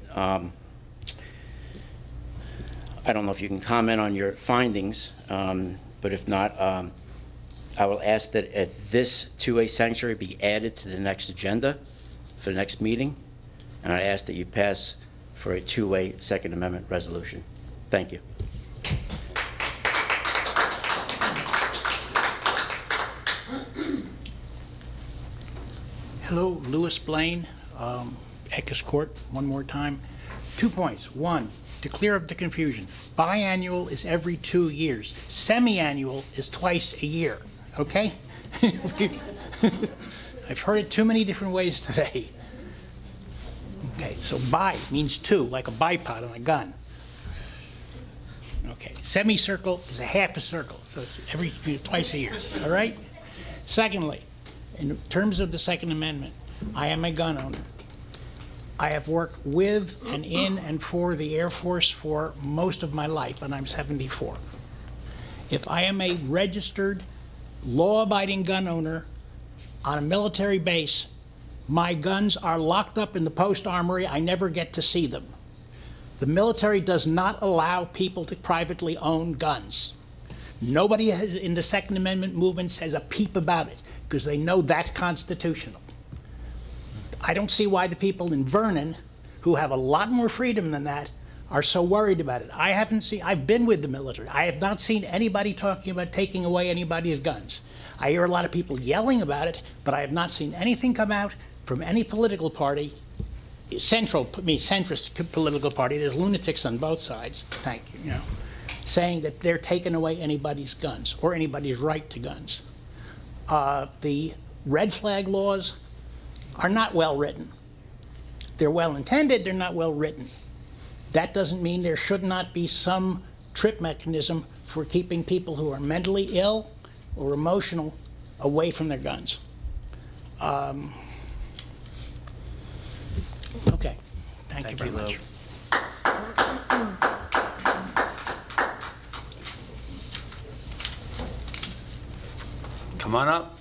I don't know if you can comment on your findings, but if not, I will ask that this 2A sanctuary be added to the next agenda for the next meeting, and I ask that you pass for a 2A Second Amendment resolution. Thank you. Hello, Louis Blaine, Eckes Court, one more time. 2 points. One, to clear up the confusion, biannual is every 2 years. Semi-annual is twice a year, okay? I've heard it too many different ways today. Okay, so bi means two, like a bipod on a gun. Okay, semicircle is a half a circle, so it's twice a year, all right? Secondly, in terms of the Second Amendment, I am a gun owner. I have worked with and in and for the Air Force for most of my life, and I'm 74. If I am a registered, law-abiding gun owner on a military base, my guns are locked up in the post armory. I never get to see them. The military does not allow people to privately own guns. Nobody in the Second Amendment movement says a peep about it, because they know that's constitutional. I don't see why the people in Vernon, who have a lot more freedom than that, are so worried about it. I've been with the military. I have not seen anybody talking about taking away anybody's guns. I hear a lot of people yelling about it, but I have not seen anything come out from any political party, centrist political party, there's lunatics on both sides, thank you, saying that they're taking away anybody's guns or anybody's right to guns. The red flag laws are not well written. They're well intended, they're not well written. That doesn't mean there should not be some trip mechanism for keeping people who are mentally ill or emotional away from their guns. Okay. Thank you very much. Come on up.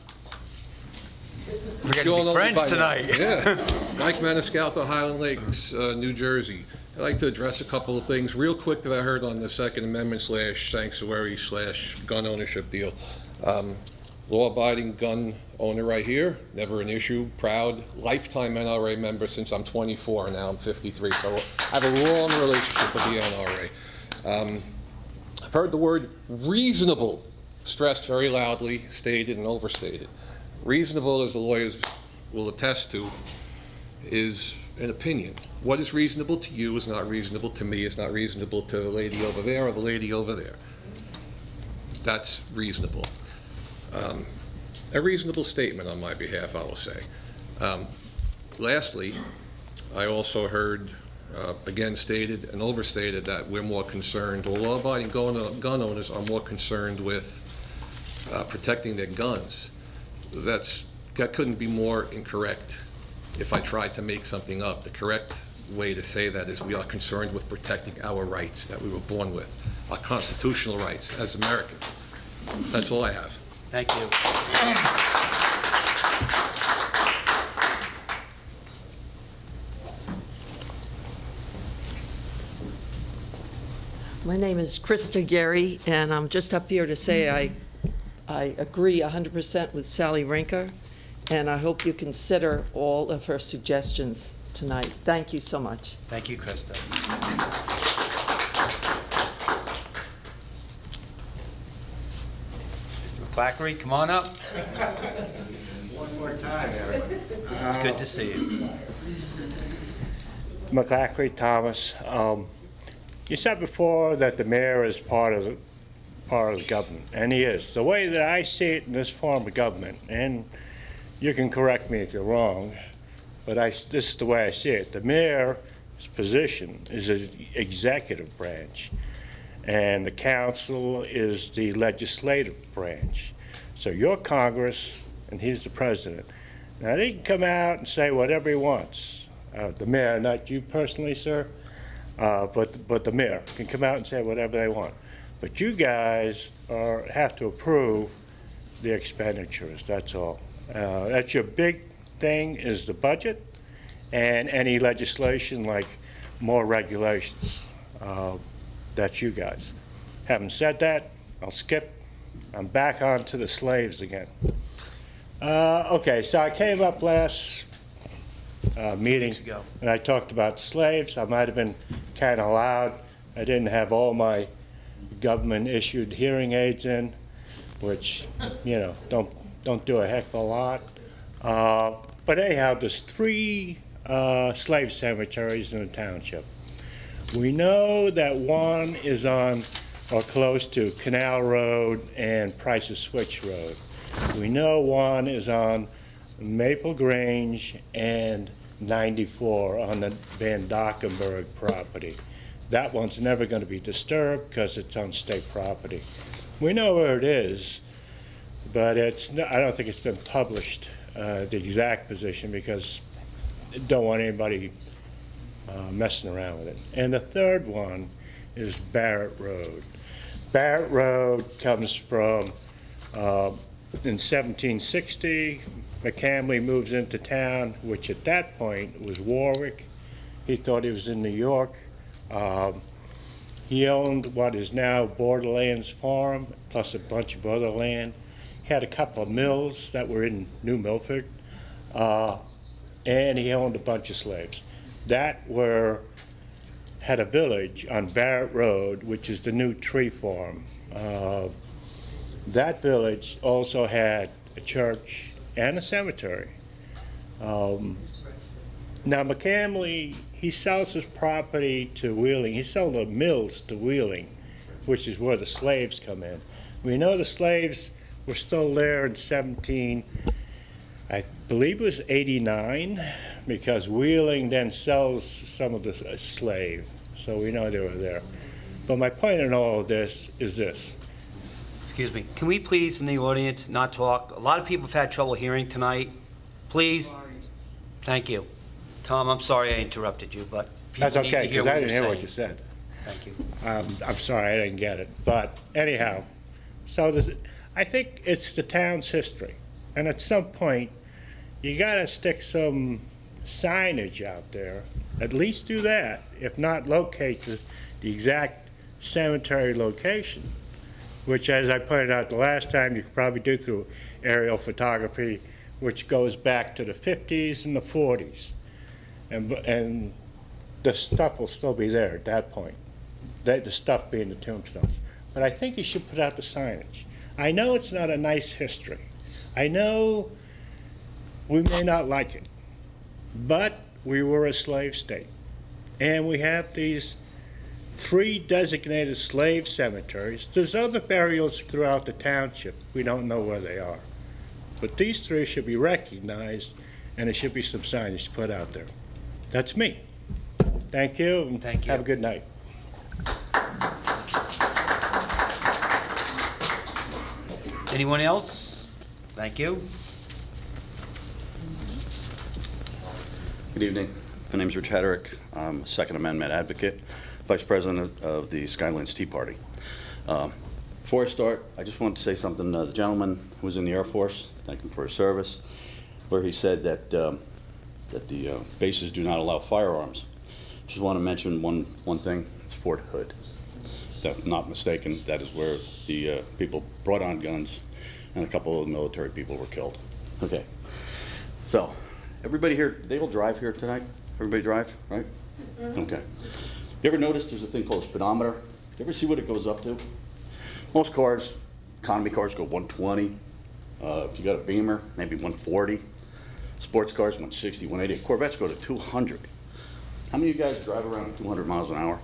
We're You going all to know be me friends by now. tonight. Yeah. Mike Maniscalco, Highland Lakes, New Jersey. I'd like to address a couple of things real quick that I heard on the Second Amendment / sanctuary / gun ownership deal. Law-abiding gun owner right here, never an issue, proud, lifetime NRA member since I'm 24, and now I'm 53, so I have a long relationship with the NRA. I've heard the word reasonable stressed very loudly, stated and overstated. Reasonable, as the lawyers will attest to, is an opinion. What is reasonable to you is not reasonable to me, is not reasonable to the lady over there or the lady over there. That's reasonable. A reasonable statement on my behalf, I will say. Lastly, I also heard, again stated and overstated, that we're more concerned, or law-abiding gun owners are more concerned with protecting their guns. That couldn't be more incorrect if I tried to make something up. The correct way to say that is we are concerned with protecting our rights that we were born with, our constitutional rights as Americans. That's all I have. Thank you. My name is Krista Gary, and I'm just up here to say I agree 100% with Sally Rinker, and I hope you consider all of her suggestions tonight. Thank you so much. Thank you, Krista. McClackery, come on up. One more time, everyone. It's good to see you. McClackery, Thomas. You said before that the mayor is part of the government, and he is. The way that I see it in this form of government, and you can correct me if you're wrong, but this is the way I see it. The mayor's position is an executive branch, and the council is the legislative branch. So you're Congress, and he's the president. Now, he can come out and say whatever he wants. The mayor, not you personally, sir, but the mayor can come out and say whatever they want. But you guys have to approve the expenditures, that's all. That's your big thing, is the budget and any legislation like more regulations. That's you guys. Having said that, I'll skip. I'm back onto the slaves again. Okay, so I came up last meeting and I talked about the slaves. I might have been kind of loud. I didn't have all my government-issued hearing aids in, which, you know, don't do a heck of a lot. But anyhow, there's 3 slave cemeteries in the township. We know that one is on or close to Canal Road and Price's Switch Road. We know one is on Maple Grange and 94 on the Van Dockenberg property. That one's never going to be disturbed because it's on state property. We know where it is, but I don't think it's been published, the exact position, because I don't want anybody messing around with it. And the third one is Barrett Road. Barrett Road comes from, in 1760, McCamley moves into town, which at that point was Warwick. He thought he was in New York. He owned what is now Borderlands Farm, plus a bunch of other land. He had a couple of mills that were in New Milford, and he owned a bunch of slaves. That had a village on Barrett Road, which is the new tree farm. That village also had a church and a cemetery. Now McCamley, he sells his property to Wheeling. He sold the mills to Wheeling, which is where the slaves come in. We know the slaves were still there in I believe it was 89, because Wheeling then sells some of the slaves. so we know they were there. But my point in all of this is this. Excuse me. Can we please, in the audience, not talk? A lot of people have had trouble hearing tonight. Please? Thank you. Tom, I'm sorry I interrupted you, but people That's need to okay, hear because what I you're didn't hear what saying. you said. Thank you. I'm sorry, I didn't get it. But anyhow, so I think it's the town's history. And at some point, you gotta stick some signage out there. At least do that, if not locate the exact cemetery location, which, as I pointed out the last time, you could probably do through aerial photography, which goes back to the 50s and the 40s. And the stuff will still be there at that point, the stuff being the tombstones. But I think you should put out the signage. I know it's not a nice history. I know we may not like it, but we were a slave state. And we have these 3 designated slave cemeteries. There's other burials throughout the township. We don't know where they are. But these 3 should be recognized, and there should be some signage put out there. That's me. Thank you, and thank you. Have a good night. Anyone else? Thank you. Good evening. My name is Rich Hedrick. I'm a Second Amendment advocate, Vice President of the Skylands Tea Party. Before I start, I just want to say something. The gentleman who was in the Air Force, thank him for his service, where he said that that the bases do not allow firearms. Just want to mention one thing. It's Fort Hood. If I'm not mistaken, that is where the people brought on guns, and a couple of the military people were killed. Okay. So, everybody here, they all drive here tonight? Everybody drive, right? Okay. You ever notice there's a thing called a speedometer? You ever see what it goes up to? Most cars, economy cars, go 120. If you got a Beamer, maybe 140. Sports cars, 160, 180. Corvettes go to 200. How many of you guys drive around at 200 miles an hour?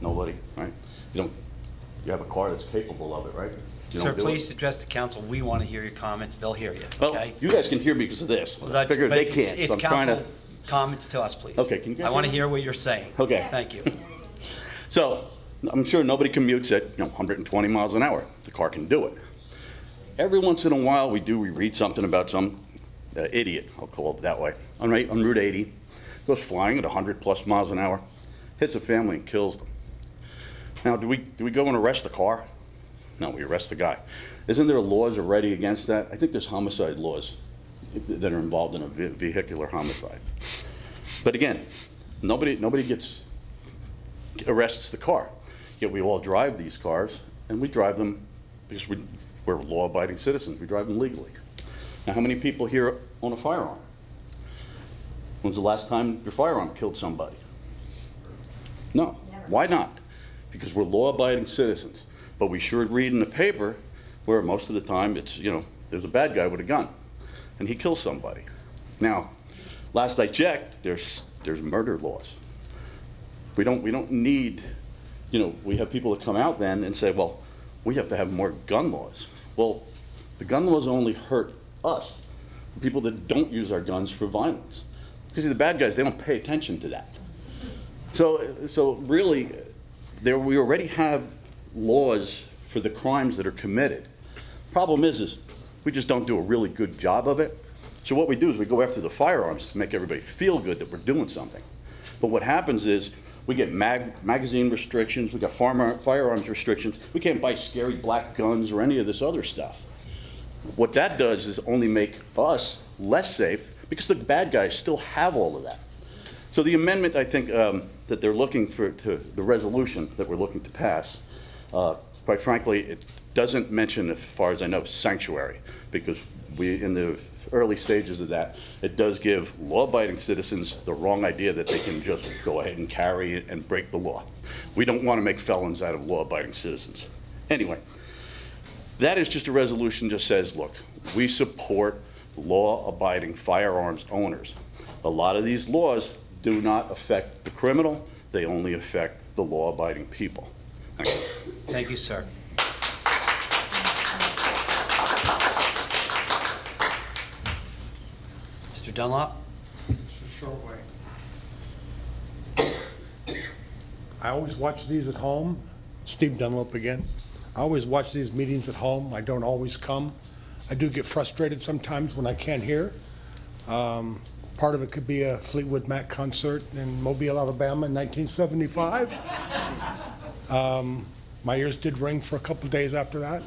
Nobody, right? You have a car that's capable of it, right? You Sir, don't do please it? address the council. We want to hear your comments. They'll hear you, Well, okay? you guys can hear me because of this. Well, I that's- figured but they it's- can't, It's so I'm trying council to... comments to us, please. Okay, can you guys I want to hear me? hear what you're saying. Okay. Thank you. So, I'm sure nobody commutes at 120 miles an hour. The car can do it. Every once in a while, we read something about some idiot, I'll call it that way, on Route 80, goes flying at 100 plus miles an hour, hits a family and kills them. Now, do we go and arrest the car? No, we arrest the guy. Isn't there laws already against that? I think there's homicide laws that are involved in a vehicular homicide. But again, nobody arrests the car. Yet we all drive these cars, and we drive them because we're law-abiding citizens. We drive them legally. Now, how many people here own a firearm? When's the last time your firearm killed somebody? No. Never. Why not? Because we're law-abiding citizens. But we sure read in the paper where most of the time it's, there's a bad guy with a gun, and he kills somebody. Now, last I checked, there's murder laws. We don't need, we have people that come out then and say, well, we have to have more gun laws. Well, the gun laws only hurt us, the people that don't use our guns for violence. Because the bad guys, they don't pay attention to that. So really, we already have laws for the crimes that are committed. Problem is we just don't do a really good job of it. So what we do is we go after the firearms to make everybody feel good that we're doing something. But what happens is we get magazine restrictions, we got firearms restrictions. We can't buy scary black guns or any of this other stuff. What that does is only make us less safe because the bad guys still have all of that. So the amendment, I think, that they're looking for, the resolution that we're looking to pass, quite frankly, it doesn't mention, as far as I know, sanctuary, because in the early stages of that, it does give law-abiding citizens the wrong idea that they can just go ahead and carry and break the law. We don't want to make felons out of law-abiding citizens. Anyway, that is just a resolution that just says, look, we support law-abiding firearms owners. A lot of these laws do not affect the criminal, they only affect the law-abiding people. Thank you. Thank you, sir. Mr. Dunlop? Mr. Shortway. I always watch these at home. Steve Dunlop again. I always watch these meetings at home. I don't always come. I do get frustrated sometimes when I can't hear. Part of it could be a Fleetwood Mac concert in Mobile, Alabama in 1975. My ears did ring for a couple days after that.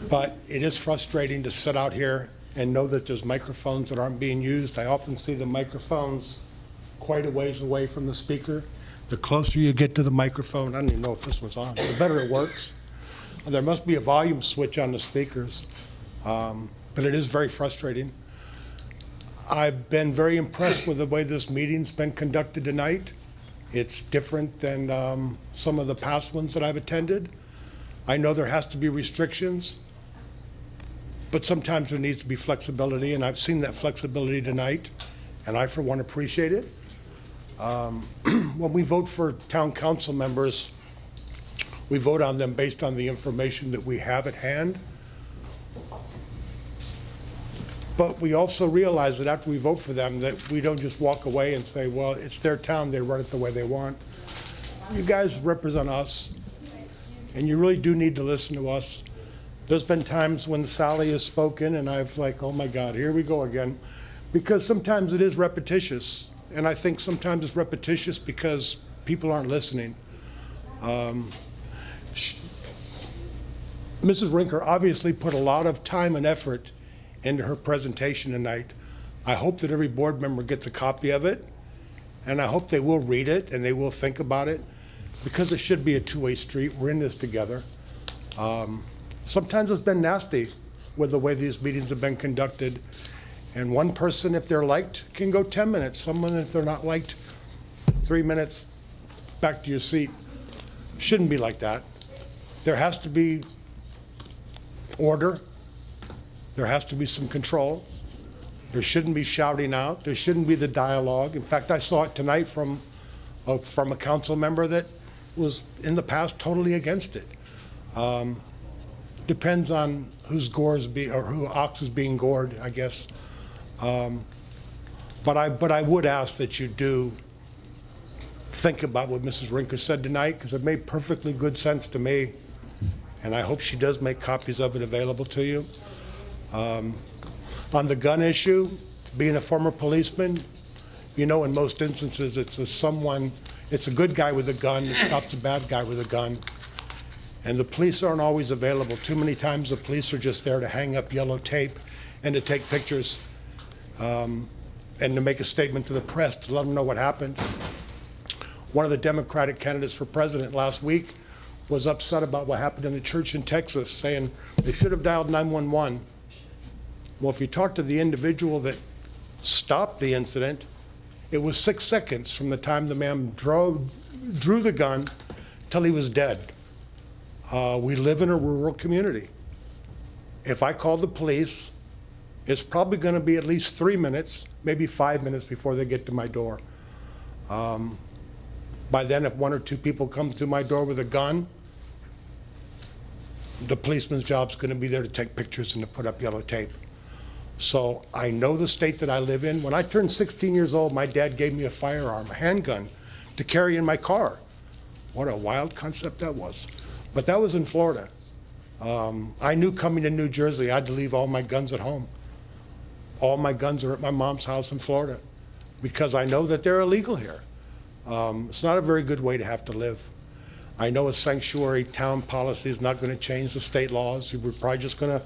But it is frustrating to sit out here and know that there's microphones that aren't being used. I often see the microphones quite a ways away from the speaker. The closer you get to the microphone, I don't even know if this one's on, the better it works. There must be a volume switch on the speakers, but it is very frustrating. I've been very impressed with the way this meeting's been conducted tonight. It's different than some of the past ones that I've attended. I know there has to be restrictions, but sometimes there needs to be flexibility, and I've seen that flexibility tonight, and I, for one, appreciate it. When we vote for town council members, we vote on them based on the information that we have at hand. But we also realize that after we vote for them, that we don't just walk away and say, well, it's their town, they run it the way they want. You guys represent us, and you really do need to listen to us. There's been times when Sally has spoken, and I've like, oh my God, here we go again. Because sometimes it is repetitious. And I think sometimes it's repetitious because people aren't listening. Mrs. Rinker obviously put a lot of time and effort into her presentation tonight. I hope that every board member gets a copy of it, and I hope they will read it and they will think about it, because it should be a two-way street. We're in this together. Sometimes it's been nasty with the way these meetings have been conducted. And one person, if they're liked, can go 10 minutes. Someone, if they're not liked, 3 minutes, back to your seat. Shouldn't be like that. There has to be order. There has to be some control. There shouldn't be shouting out. There shouldn't be the dialogue. In fact, I saw it tonight from a council member that was in the past totally against it. Depends on whose or who ox is being gored, I guess. But I would ask that you do think about what Mrs. Rinker said tonight, because it made perfectly good sense to me, and I hope she does make copies of it available to you. On the gun issue, being a former policeman, you know, in most instances it's a good guy with a gun that stops a bad guy with a gun, and the police aren't always available. Too many times the police are just there to hang up yellow tape and to take pictures. And to make a statement to the press to let them know what happened. One of the Democratic candidates for president last week was upset about what happened in the church in Texas, saying they should have dialed 911. Well, if you talk to the individual that stopped the incident, it was 6 seconds from the time the man drew the gun till he was dead. We live in a rural community. If I call the police, it's probably going to be at least 3 minutes, maybe 5 minutes before they get to my door. By then, if 1 or 2 people come through my door with a gun, the policeman's job's going to be there to take pictures and to put up yellow tape. So I know the state that I live in. When I turned 16 years old, my dad gave me a firearm, a handgun, to carry in my car. What a wild concept that was. But that was in Florida. I knew coming to New Jersey, I had to leave all my guns at home. All my guns are at my mom's house in Florida because I know that they're illegal here. It's not a very good way to have to live. I know a sanctuary town policy is not going to change the state laws. We're probably just going to,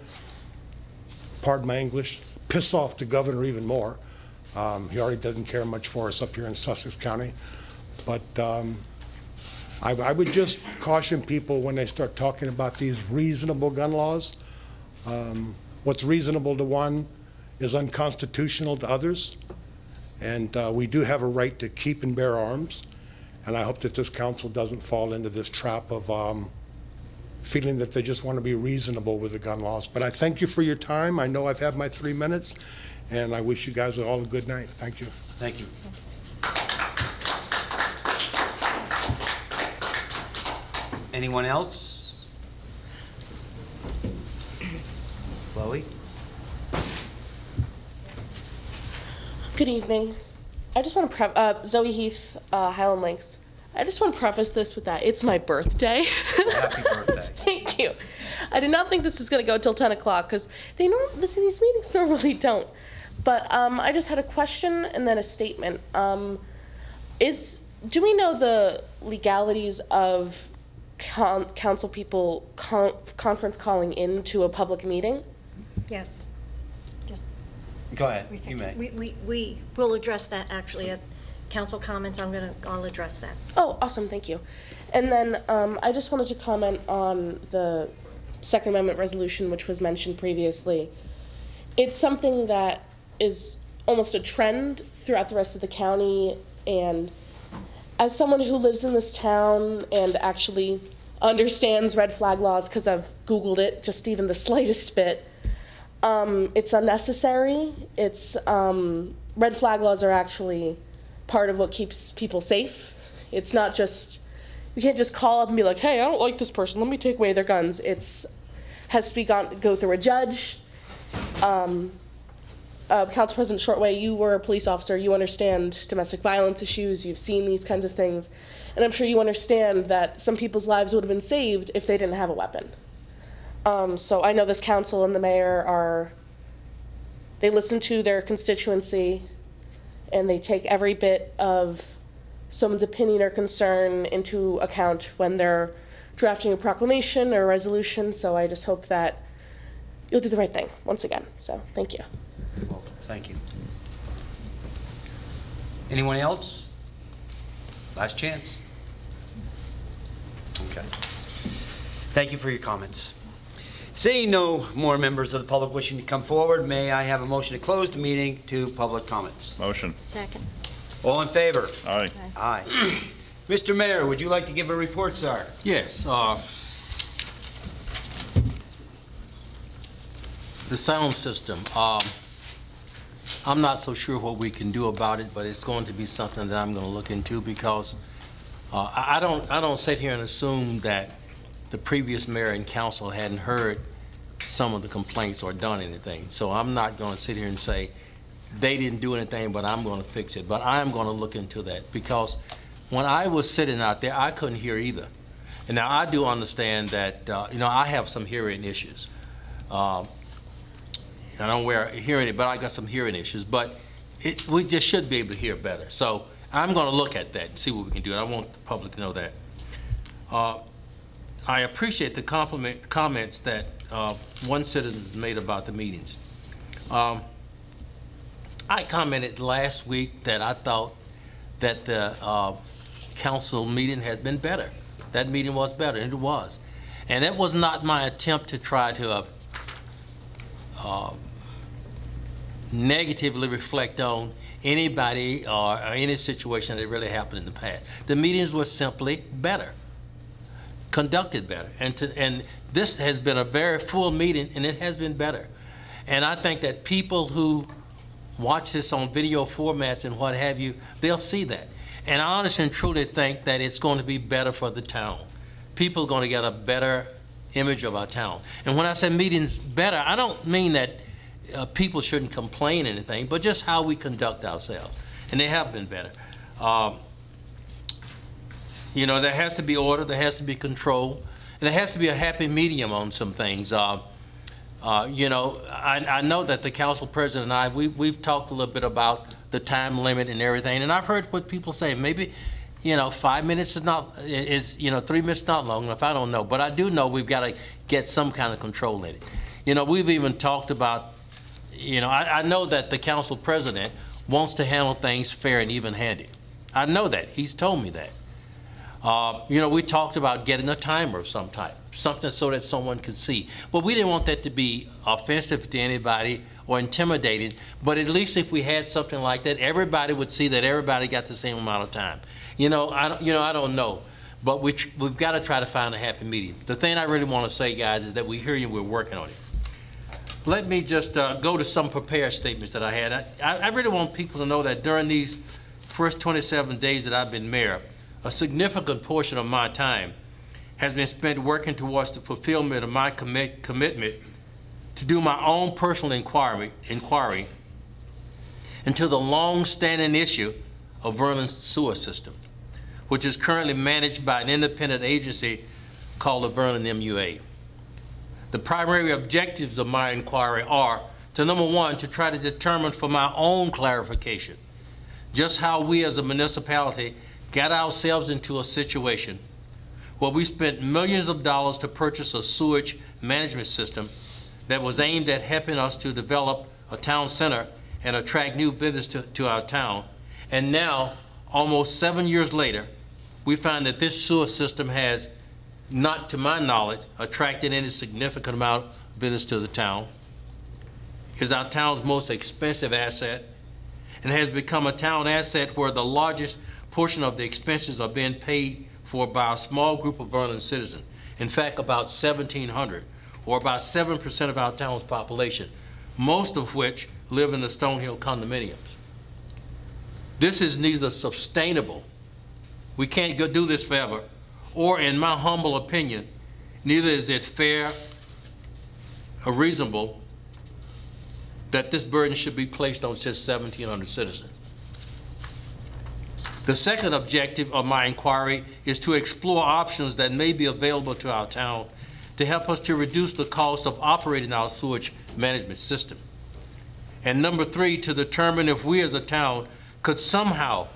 pardon my English, piss off the governor even more. He already doesn't care much for us up here in Sussex County. But I would just caution people when they start talking about these reasonable gun laws. What's reasonable to one is unconstitutional to others, and we do have a right to keep and bear arms, and I hope that this council doesn't fall into this trap of feeling that they just want to be reasonable with the gun laws. But I thank you for your time. I know I've had my 3 minutes, and I wish you guys all a good night. Thank you. Thank you. Anyone else? Chloe? Good evening. I just want to Zoe Heath, Highland Lakes. I just want to preface this with that it's my birthday. Happy birthday. Thank you. I did not think this was going to go till 10 o'clock because these meetings normally don't. But I just had a question and then a statement. Do we know the legalities of council people conference calling into a public meeting? Yes. Just Go ahead, you may. We will address that actually at council comments. I'll address that. Oh, awesome, thank you. And then I just wanted to comment on the Second Amendment resolution, which was mentioned previously. It's something that is almost a trend throughout the rest of the county, and as someone who lives in this town and actually understands red flag laws, because I've Googled it just even the slightest bit, it's unnecessary. Red flag laws are actually part of what keeps people safe. It's not just, you can't just call up and be like, hey, I don't like this person, let me take away their guns. It's has to go through a judge. Council President Shortway, you were a police officer, you understand domestic violence issues, you've seen these kinds of things, and I'm sure you understand that some people's lives would have been saved if they didn't have a weapon. So I know this council and the mayor they listen to their constituency and they take every bit of someone's opinion or concern into account when they're drafting a proclamation or a resolution, so I just hope that you'll do the right thing once again, so thank you. You're welcome. Thank you. Anyone else? Last chance. Okay. Thank you for your comments. Seeing no more members of the public wishing to come forward, may I have a motion to close the meeting to public comments? Motion. Second. All in favor? Aye. Aye. Mr. Mayor, would you like to give a report, sir? Yes. The sound system. I'm not so sure what we can do about it, but it's going to be something that I'm going to look into because I don't sit here and assume that the previous mayor and council hadn't heard some of the complaints or done anything. So I'm not going to sit here and say they didn't do anything, but I'm going to fix it. But I am going to look into that because when I was sitting out there, I couldn't hear either. And now I do understand that I have some hearing issues. I don't wear hearing, but I got some hearing issues. But we just should be able to hear better. So I'm going to look at that and see what we can do. And I want the public to know that. I appreciate the comments that one citizen made about the meetings. I commented last week that I thought that the council meeting had been better. That meeting was better, and it was. And that was not my attempt to try to negatively reflect on anybody or any situation that really happened in the past. The meetings were simply better, conducted better. And this has been a very full meeting, and it has been better. And I think that people who watch this on video formats and what have you, they'll see that. And I honestly and truly think that it's going to be better for the town. People are going to get a better image of our town. And when I say meetings better, I don't mean that people shouldn't complain or anything, but just how we conduct ourselves. And they have been better. There has to be order, there has to be control, and there has to be a happy medium on some things. I know that the council president and I, we've talked a little bit about the time limit and everything, and I've heard what people say. Maybe, 5 minutes is 3 minutes not long enough. I don't know, but I do know we've got to get some kind of control in it. We've even talked about, I know that the council president wants to handle things fair and even-handed. I know that. He's told me that. We talked about getting a timer of some type, something so that someone could see. But we didn't want that to be offensive to anybody or intimidating, but at least if we had something like that, everybody would see that everybody got the same amount of time. I don't know, but we've got to try to find a happy medium. The thing I really want to say, guys, is that we hear you, we're working on it. Let me just go to some prepared statements that I had. I really want people to know that during these first 27 days that I've been mayor, a significant portion of my time has been spent working towards the fulfillment of my commitment to do my own personal inquiry into the long-standing issue of Vernon's sewer system, which is currently managed by an independent agency called the Vernon MUA. The primary objectives of my inquiry are to, number one, to try to determine for my own clarification just how we as a municipality got ourselves into a situation where we spent millions of dollars to purchase a sewage management system that was aimed at helping us to develop a town center and attract new business to our town. And now, almost 7 years later, we find that this sewer system has, not to my knowledge, attracted any significant amount of business to the town, is our town's most expensive asset, and has become a town asset where the largest portion of the expenses are being paid for by a small group of Vernon citizens. In fact, about 1,700, or about 7% of our town's population, most of which live in the Stonehill condominiums. This is neither sustainable, we can't go do this forever, or in my humble opinion, neither is it fair or reasonable that this burden should be placed on just 1,700 citizens. The second objective of my inquiry is to explore options that may be available to our town to help us to reduce the cost of operating our sewage management system. And number three, to determine if we as a town could somehow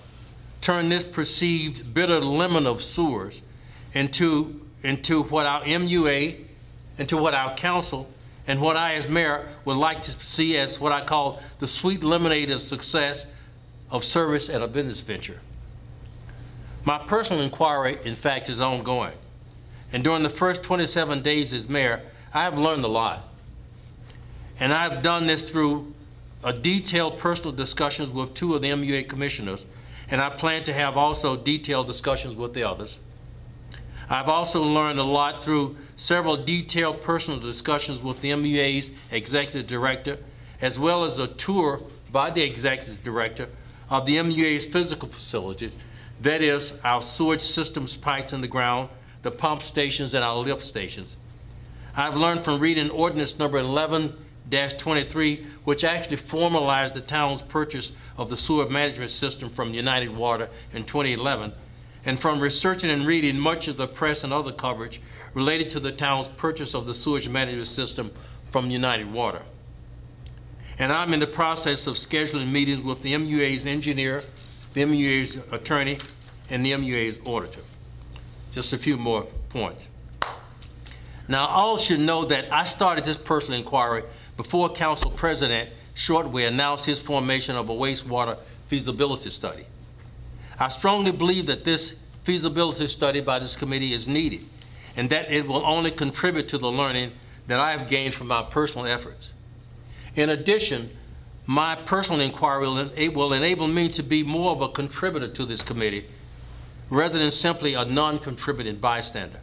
turn this perceived bitter lemon of sewers into what our MUA, into what our council, and what I as mayor would like to see as what I call the sweet lemonade of success, of service, and a business venture. My personal inquiry, in fact, is ongoing. And during the first 27 days as mayor, I have learned a lot. And I've done this through a detailed personal discussions with 2 of the MUA commissioners, and I plan to have also detailed discussions with the others. I've also learned a lot through several detailed personal discussions with the MUA's executive director, as well as a tour by the executive director of the MUA's physical facility, that is, our sewage systems pipes in the ground, the pump stations, and our lift stations. I've learned from reading ordinance number 11-23, which actually formalized the town's purchase of the sewer management system from United Water in 2011, and from researching and reading much of the press and other coverage related to the town's purchase of the sewage management system from United Water. And I'm in the process of scheduling meetings with the MUA's engineer, the MUA's attorney, and the MUA's auditor. Just a few more points. Now, all should know that I started this personal inquiry before Council President Shortway announced his formation of a wastewater feasibility study. I strongly believe that this feasibility study by this committee is needed, and that it will only contribute to the learning that I have gained from my personal efforts. In addition, my personal inquiry will enable me to be more of a contributor to this committee rather than simply a non-contributing bystander.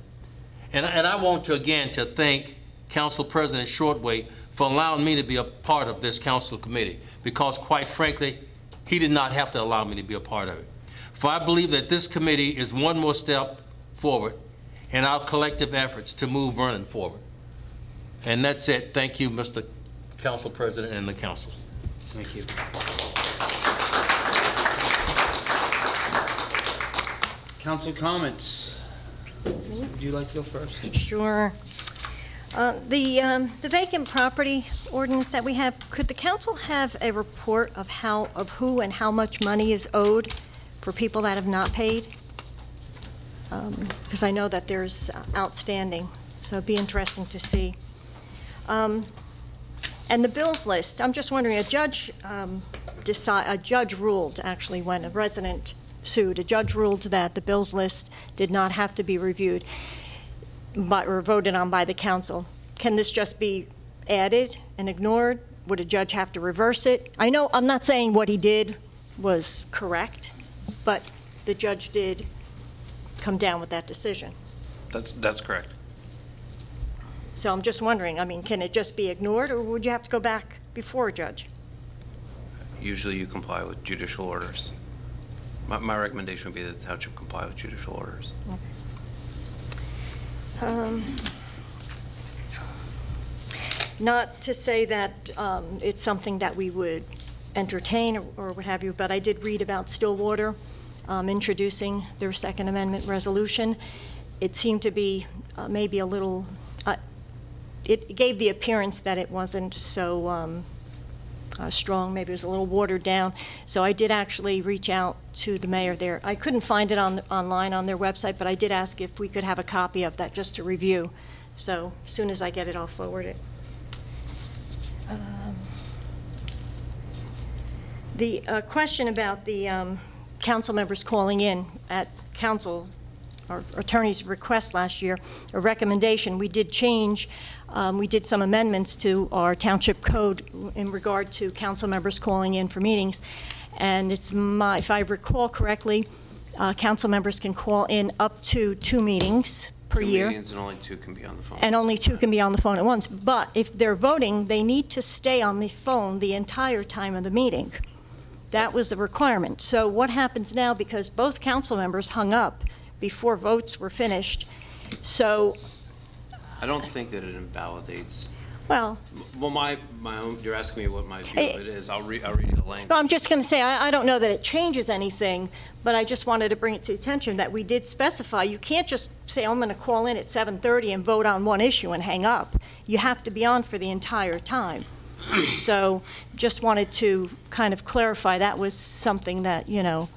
And I want to again to thank Council President Shortway for allowing me to be a part of this council committee, because quite frankly, he did not have to allow me to be a part of it. For I believe that this committee is one more step forward in our collective efforts to move Vernon forward. And that's it. Thank you, Mr. Council President and the council. Thank you. Council comments. Would you like to go first? Sure. The vacant property ordinance that we have, could the council have a report of who and how much money is owed for people that have not paid? Because I know that there's outstanding, so it'd be interesting to see. And the bills list, I'm just wondering, a judge ruled, actually, when a resident sued, a judge ruled that the bills list did not have to be reviewed or voted on by the council. Can this just be added and ignored? Would a judge have to reverse it? I know, I'm not saying what he did was correct, but the judge did come down with that decision. That's correct. So I'm just wondering, I mean, can it just be ignored, or would you have to go back before a judge? Usually you comply with judicial orders. My recommendation would be that the township comply with judicial orders. Okay. Not to say that it's something that we would entertain or what have you, but I did read about Stillwater introducing their Second Amendment resolution. It seemed to be maybe a little, it gave the appearance that it wasn't so strong, maybe it was a little watered down. So I did actually reach out to the mayor there. I couldn't find it online on their website, but I did ask if we could have a copy of that just to review. So as soon as I get it, I'll forward it. The question about the council members calling in at council, our attorney's request last year, a recommendation, we did change, we did some amendments to our township code in regard to council members calling in for meetings. And it's if I recall correctly, council members can call in up to 2 meetings per year. 2 meetings and only 2 can be on the phone. And only 2 can be on the phone at once. But if they're voting, they need to stay on the phone the entire time of the meeting. That was the requirement. So what happens now, because both council members hung up before votes were finished, so... I don't think that it invalidates. Well, my own, you're asking me what my view of it is. I'll read you the language. no, I'm just going to say, I don't know that it changes anything, but I just wanted to bring it to the attention that we did specify, you can't just say, I'm going to call in at 7:30 and vote on one issue and hang up. You have to be on for the entire time. So just wanted to kind of clarify that was something that, you know,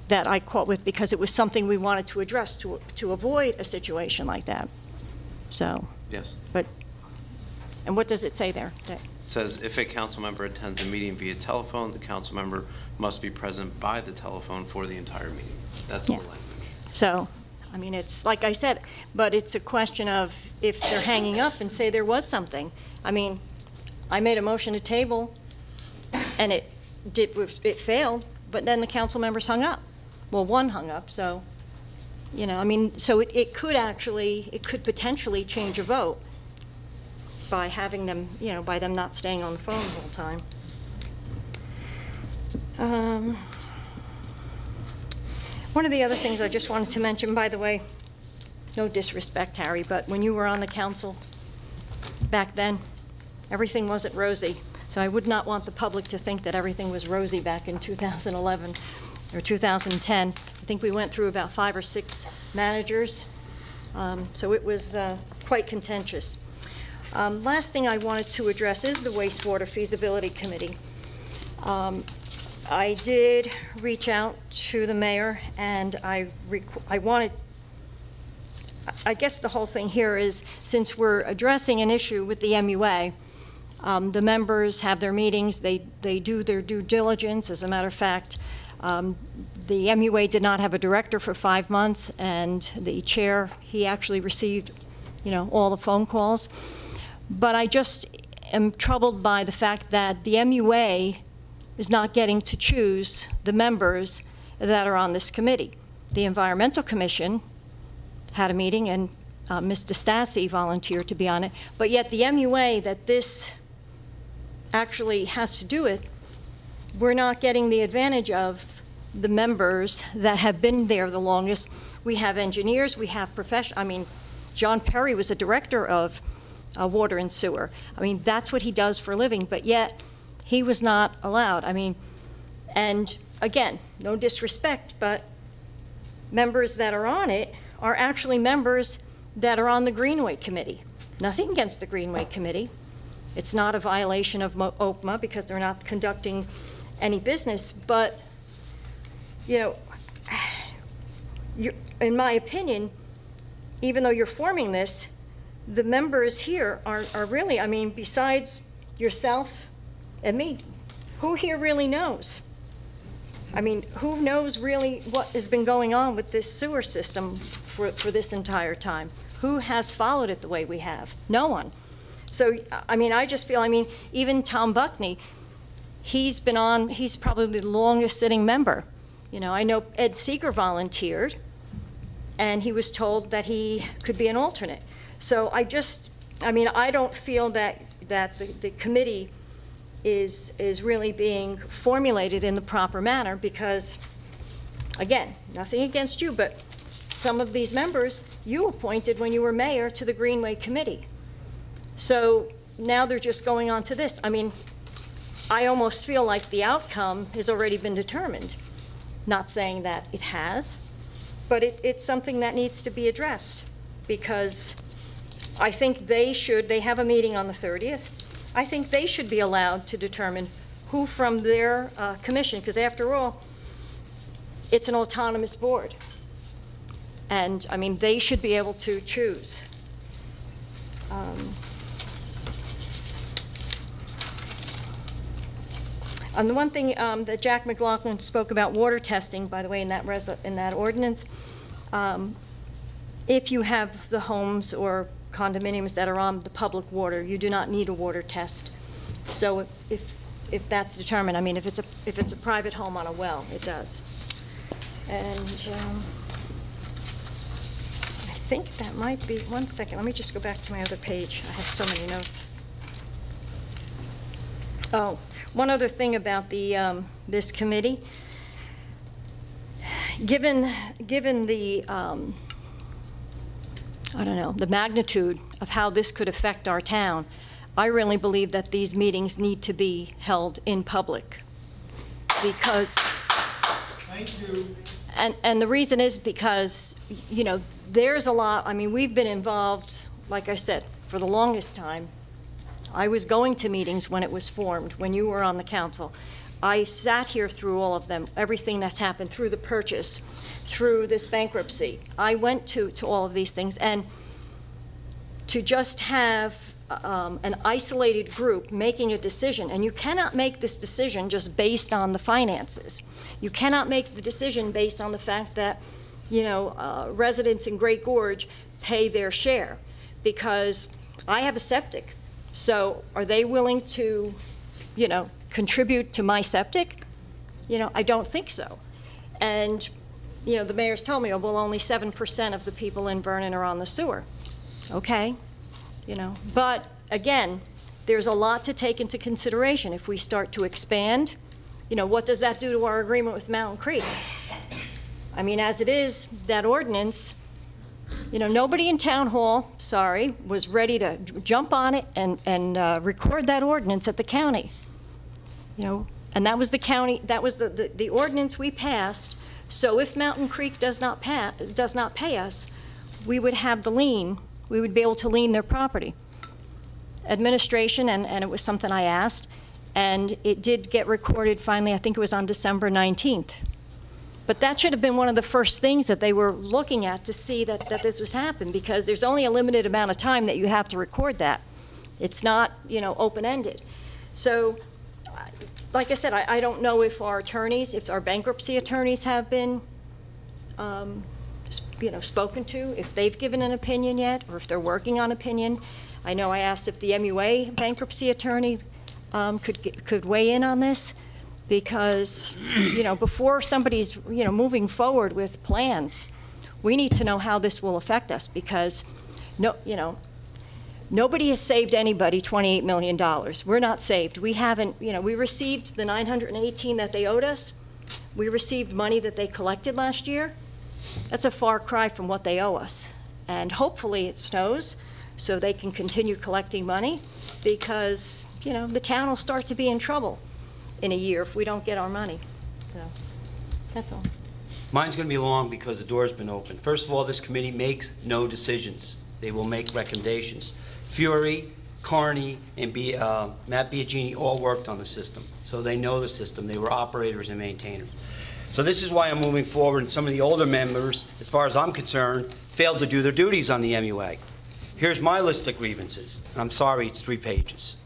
that I caught with, because it was something we wanted to address to avoid a situation like that. So. Yes. But, and what does it say there? It says, if a council member attends a meeting via telephone, the council member must be present by the telephone for the entire meeting. That's the language. So, I mean, it's, like I said, but it's a question of if they're hanging up and say there was something. I mean, I made a motion to table, and it failed, but then the council members hung up. Well, one hung up, so, you know, I mean, so it could potentially change a vote by having them, you know, by them not staying on the phone the whole time. One of the other things I just wanted to mention, by the way, no disrespect, Harry, but when you were on the council back then, everything wasn't rosy. So I would not want the public to think that everything was rosy back in 2011 or 2010. I think we went through about 5 or 6 managers. So it was quite contentious. Last thing I wanted to address is the wastewater feasibility committee. I did reach out to the mayor, and I guess the whole thing here is, since we're addressing an issue with the MUA, the members have their meetings, they do their due diligence. As a matter of fact, the MUA did not have a director for 5 months, and the chair, he actually received, you know, all the phone calls. But I just am troubled by the fact that the MUA is not getting to choose the members that are on this committee. The Environmental Commission had a meeting, and Mr. Stassi volunteered to be on it, but yet the MUA that this actually has to do with, we're not getting the advantage of the members that have been there the longest. We have engineers, we have I mean, John Perry was a director of water and sewer. I mean, that's what he does for a living, but yet he was not allowed. I mean, and again, no disrespect, but members that are on it are actually members that are on the Greenway Committee. Nothing against the Greenway Committee. It's not a violation of OPMA because they're not conducting any business, but, you know, in my opinion, even though you're forming this, the members here are really, I mean, besides yourself and me, who here really knows? I mean, who knows really what has been going on with this sewer system for this entire time? Who has followed it the way we have? No one. So, I mean, I just feel, I mean, even Tom Buckney, he's probably the longest sitting member. You know, I know Ed Seeger volunteered, and he was told that he could be an alternate. So I mean, I don't feel that the committee is really being formulated in the proper manner because, again, nothing against you, but some of these members you appointed when you were mayor to the Greenway Committee. So now they're just going on to this. I mean, I almost feel like the outcome has already been determined. Not saying that it has, but it's something that needs to be addressed, because I think they have a meeting on the 30th. I think they should be allowed to determine who from their commission, because after all, it's an autonomous board. And, I mean, they should be able to choose. And the one thing that Jack McLaughlin spoke about, water testing, by the way, in that ordinance, if you have the homes or condominiums that are on the public water, you do not need a water test. So if that's determined, I mean, if it's a private home on a well, it does. And I think that might be, one second, let me just go back to my other page. I have so many notes. Oh, one other thing about the this committee. Given the I don't know, the magnitude of how this could affect our town, I really believe that these meetings need to be held in public, because. Thank you. And the reason is because, you know, there's a lot. I mean, we've been involved, like I said, for the longest time. I was going to meetings when it was formed, when you were on the council. I sat here through all of them, everything that's happened, through the purchase, through this bankruptcy. I went to all of these things, and to just have an isolated group making a decision, and you cannot make this decision just based on the finances. You cannot make the decision based on the fact that, you know, residents in Great Gorge pay their share, because I have a septic. So are they willing to, you know, contribute to my septic? You know, I don't think so. And, you know, the mayor's told me, oh, well, only 7% of the people in Vernon are on the sewer. Okay, you know, but again, there's a lot to take into consideration. If we start to expand, you know, what does that do to our agreement with Mountain Creek? I mean, as it is, that ordinance, you know, nobody in town hall, sorry, was ready to jump on it and record that ordinance at the county. You know, and that was the county, that was the ordinance we passed. So if Mountain Creek does not pay us, we would have the lien. We would be able to lien their property. Administration, and it was something I asked, and it did get recorded finally, I think it was on December 19th. But that should have been one of the first things that they were looking at to see that this was happening, because there's only a limited amount of time that you have to record that. It's not, you know, open-ended. So, like I said, I don't know if our attorneys, if our bankruptcy attorneys have been, you know, spoken to, if they've given an opinion yet, or if they're working on opinion. I know I asked if the MUA bankruptcy attorney could weigh in on this, because, you know, before somebody's, you know, moving forward with plans, we need to know how this will affect us, because, no, you know, nobody has saved anybody $28 million. We're not saved. We haven't, you know, we received the $918 that they owed us. We received money that they collected last year. That's a far cry from what they owe us. And hopefully it snows so they can continue collecting money, because, you know, the town will start to be in trouble in a year if we don't get our money. So, that's all. Mine's going to be long because the door's been open. First of all, this committee makes no decisions. They will make recommendations. Fury, Carney, and Matt Biagini all worked on the system, so they know the system. They were operators and maintainers. So this is why I'm moving forward, and some of the older members, as far as I'm concerned, failed to do their duties on the MUA. Here's my list of grievances. I'm sorry, it's 3 pages.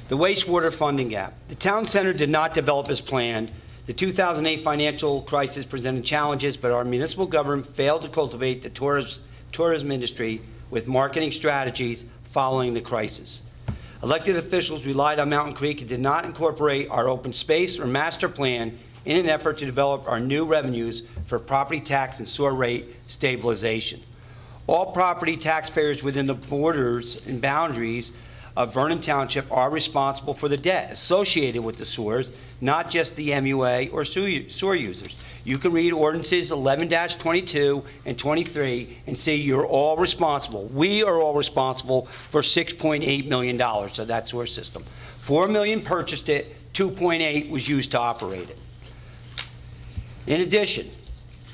The wastewater funding gap. The town center did not develop as planned. The 2008 financial crisis presented challenges, but our municipal government failed to cultivate the tourism industry with marketing strategies following the crisis. Elected officials relied on Mountain Creek and did not incorporate our open space or master plan in an effort to develop our new revenues for property tax and sewer rate stabilization. All property taxpayers within the borders and boundaries of Vernon Township are responsible for the debt associated with the sewers, not just the MUA or sewer users. You can read ordinances 11-22 and 23 and see you're all responsible. We are all responsible for $6.8 million of that sewer system. $4 million purchased it, $2.8 was used to operate it. In addition,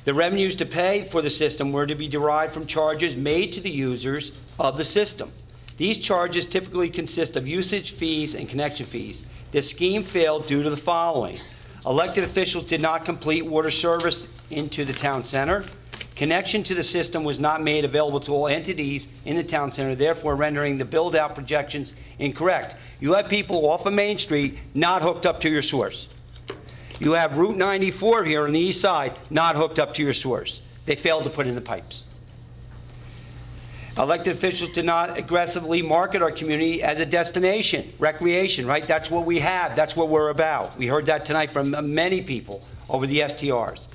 the revenues to pay for the system were to be derived from charges made to the users of the system. These charges typically consist of usage fees and connection fees. This scheme failed due to the following. Elected officials did not complete water service into the town center. Connection to the system was not made available to all entities in the town center, therefore rendering the build-out projections incorrect. You have people off of Main Street not hooked up to your source. You have Route 94 here on the east side not hooked up to your source. They failed to put in the pipes. Elected officials did not aggressively market our community as a destination, recreation, right? That's what we have. That's what we're about. We heard that tonight from many people over the STRs.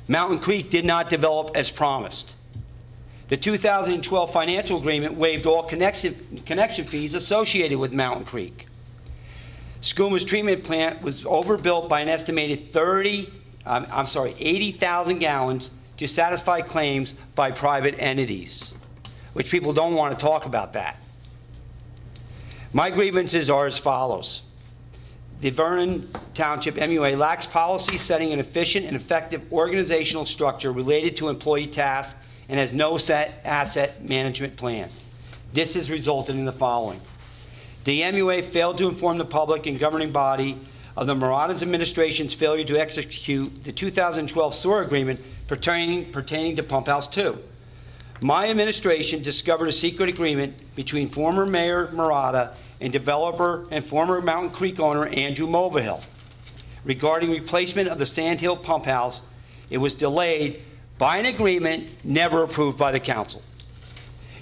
Mountain Creek did not develop as promised. The 2012 financial agreement waived all connection fees associated with Mountain Creek. Schooma's treatment plant was overbuilt by an estimated 80,000 gallons to satisfy claims by private entities, which people don't want to talk about that. My grievances are as follows. The Vernon Township MUA lacks policy setting an efficient and effective organizational structure related to employee tasks and has no set asset management plan. This has resulted in the following. The MUA failed to inform the public and governing body of the Murata's administration's failure to execute the 2012 sewer agreement pertaining to Pump House 2. My administration discovered a secret agreement between former Mayor Murata and developer and former Mountain Creek owner Andrew Mulvihill regarding replacement of the Sand Hill Pump House. It was delayed by an agreement never approved by the council.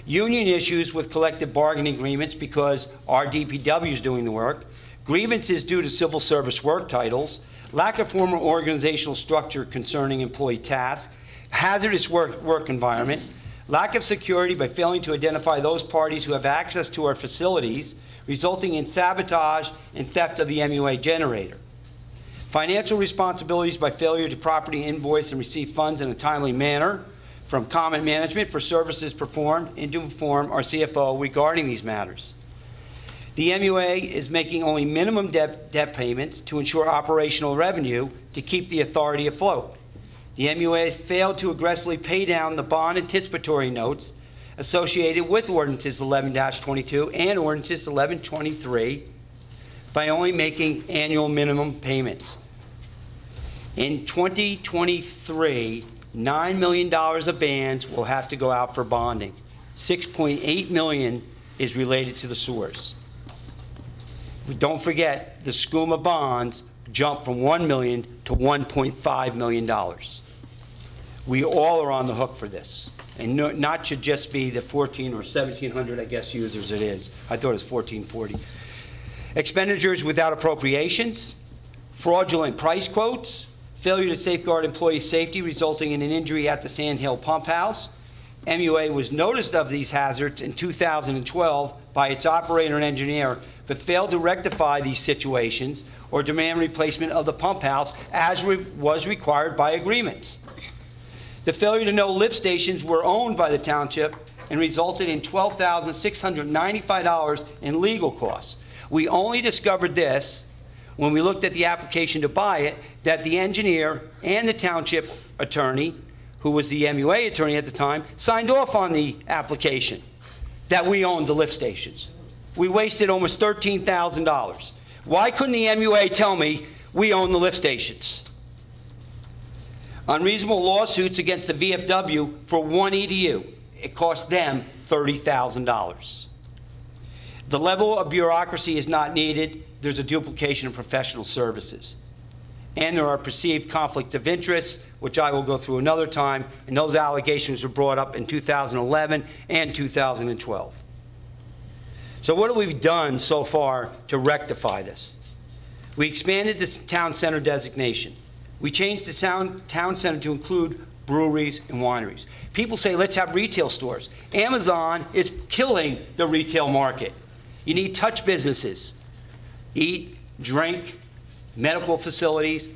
Union issues with collective bargaining agreements because our DPW is doing the work, grievances due to civil service work titles, lack of formal organizational structure concerning employee tasks, hazardous work environment, lack of security by failing to identify those parties who have access to our facilities, resulting in sabotage and theft of the MUA generator. Financial responsibilities by failure to properly invoice and receive funds in a timely manner from common management for services performed and to inform our CFO regarding these matters. The MUA is making only minimum debt payments to ensure operational revenue to keep the authority afloat. The MUA has failed to aggressively pay down the bond anticipatory notes associated with Ordinances 11-22 and Ordinances 11-23 by only making annual minimum payments. In 2023, $9 million of bans will have to go out for bonding. $6.8 million is related to the sewers. Don't forget, the Skooma bonds jumped from $1 million to $1.5 million. We all are on the hook for this. And not should just be the 14 or 1,700, I guess, users it is. I thought it was 1,440. Expenditures without appropriations, fraudulent price quotes, failure to safeguard employee safety resulting in an injury at the Sand Hill Pump House. MUA was noticed of these hazards in 2012 by its operator and engineer, but failed to rectify these situations or demand replacement of the pump house as was required by agreements. The failure to know lift stations were owned by the township and resulted in $12,695 in legal costs. We only discovered this when we looked at the application to buy it, that the engineer and the township attorney, who was the MUA attorney at the time, signed off on the application that we owned the lift stations. We wasted almost $13,000. Why couldn't the MUA tell me we own the lift stations? Unreasonable lawsuits against the VFW for one EDU. It cost them $30,000. The level of bureaucracy is not needed. There's a duplication of professional services. And there are perceived conflict of interest, which I will go through another time, and those allegations were brought up in 2011 and 2012. So what have we done so far to rectify this? We expanded the town center designation. We changed the town center to include breweries and wineries. People say, let's have retail stores. Amazon is killing the retail market. You need touch businesses. Eat, drink, medical facilities.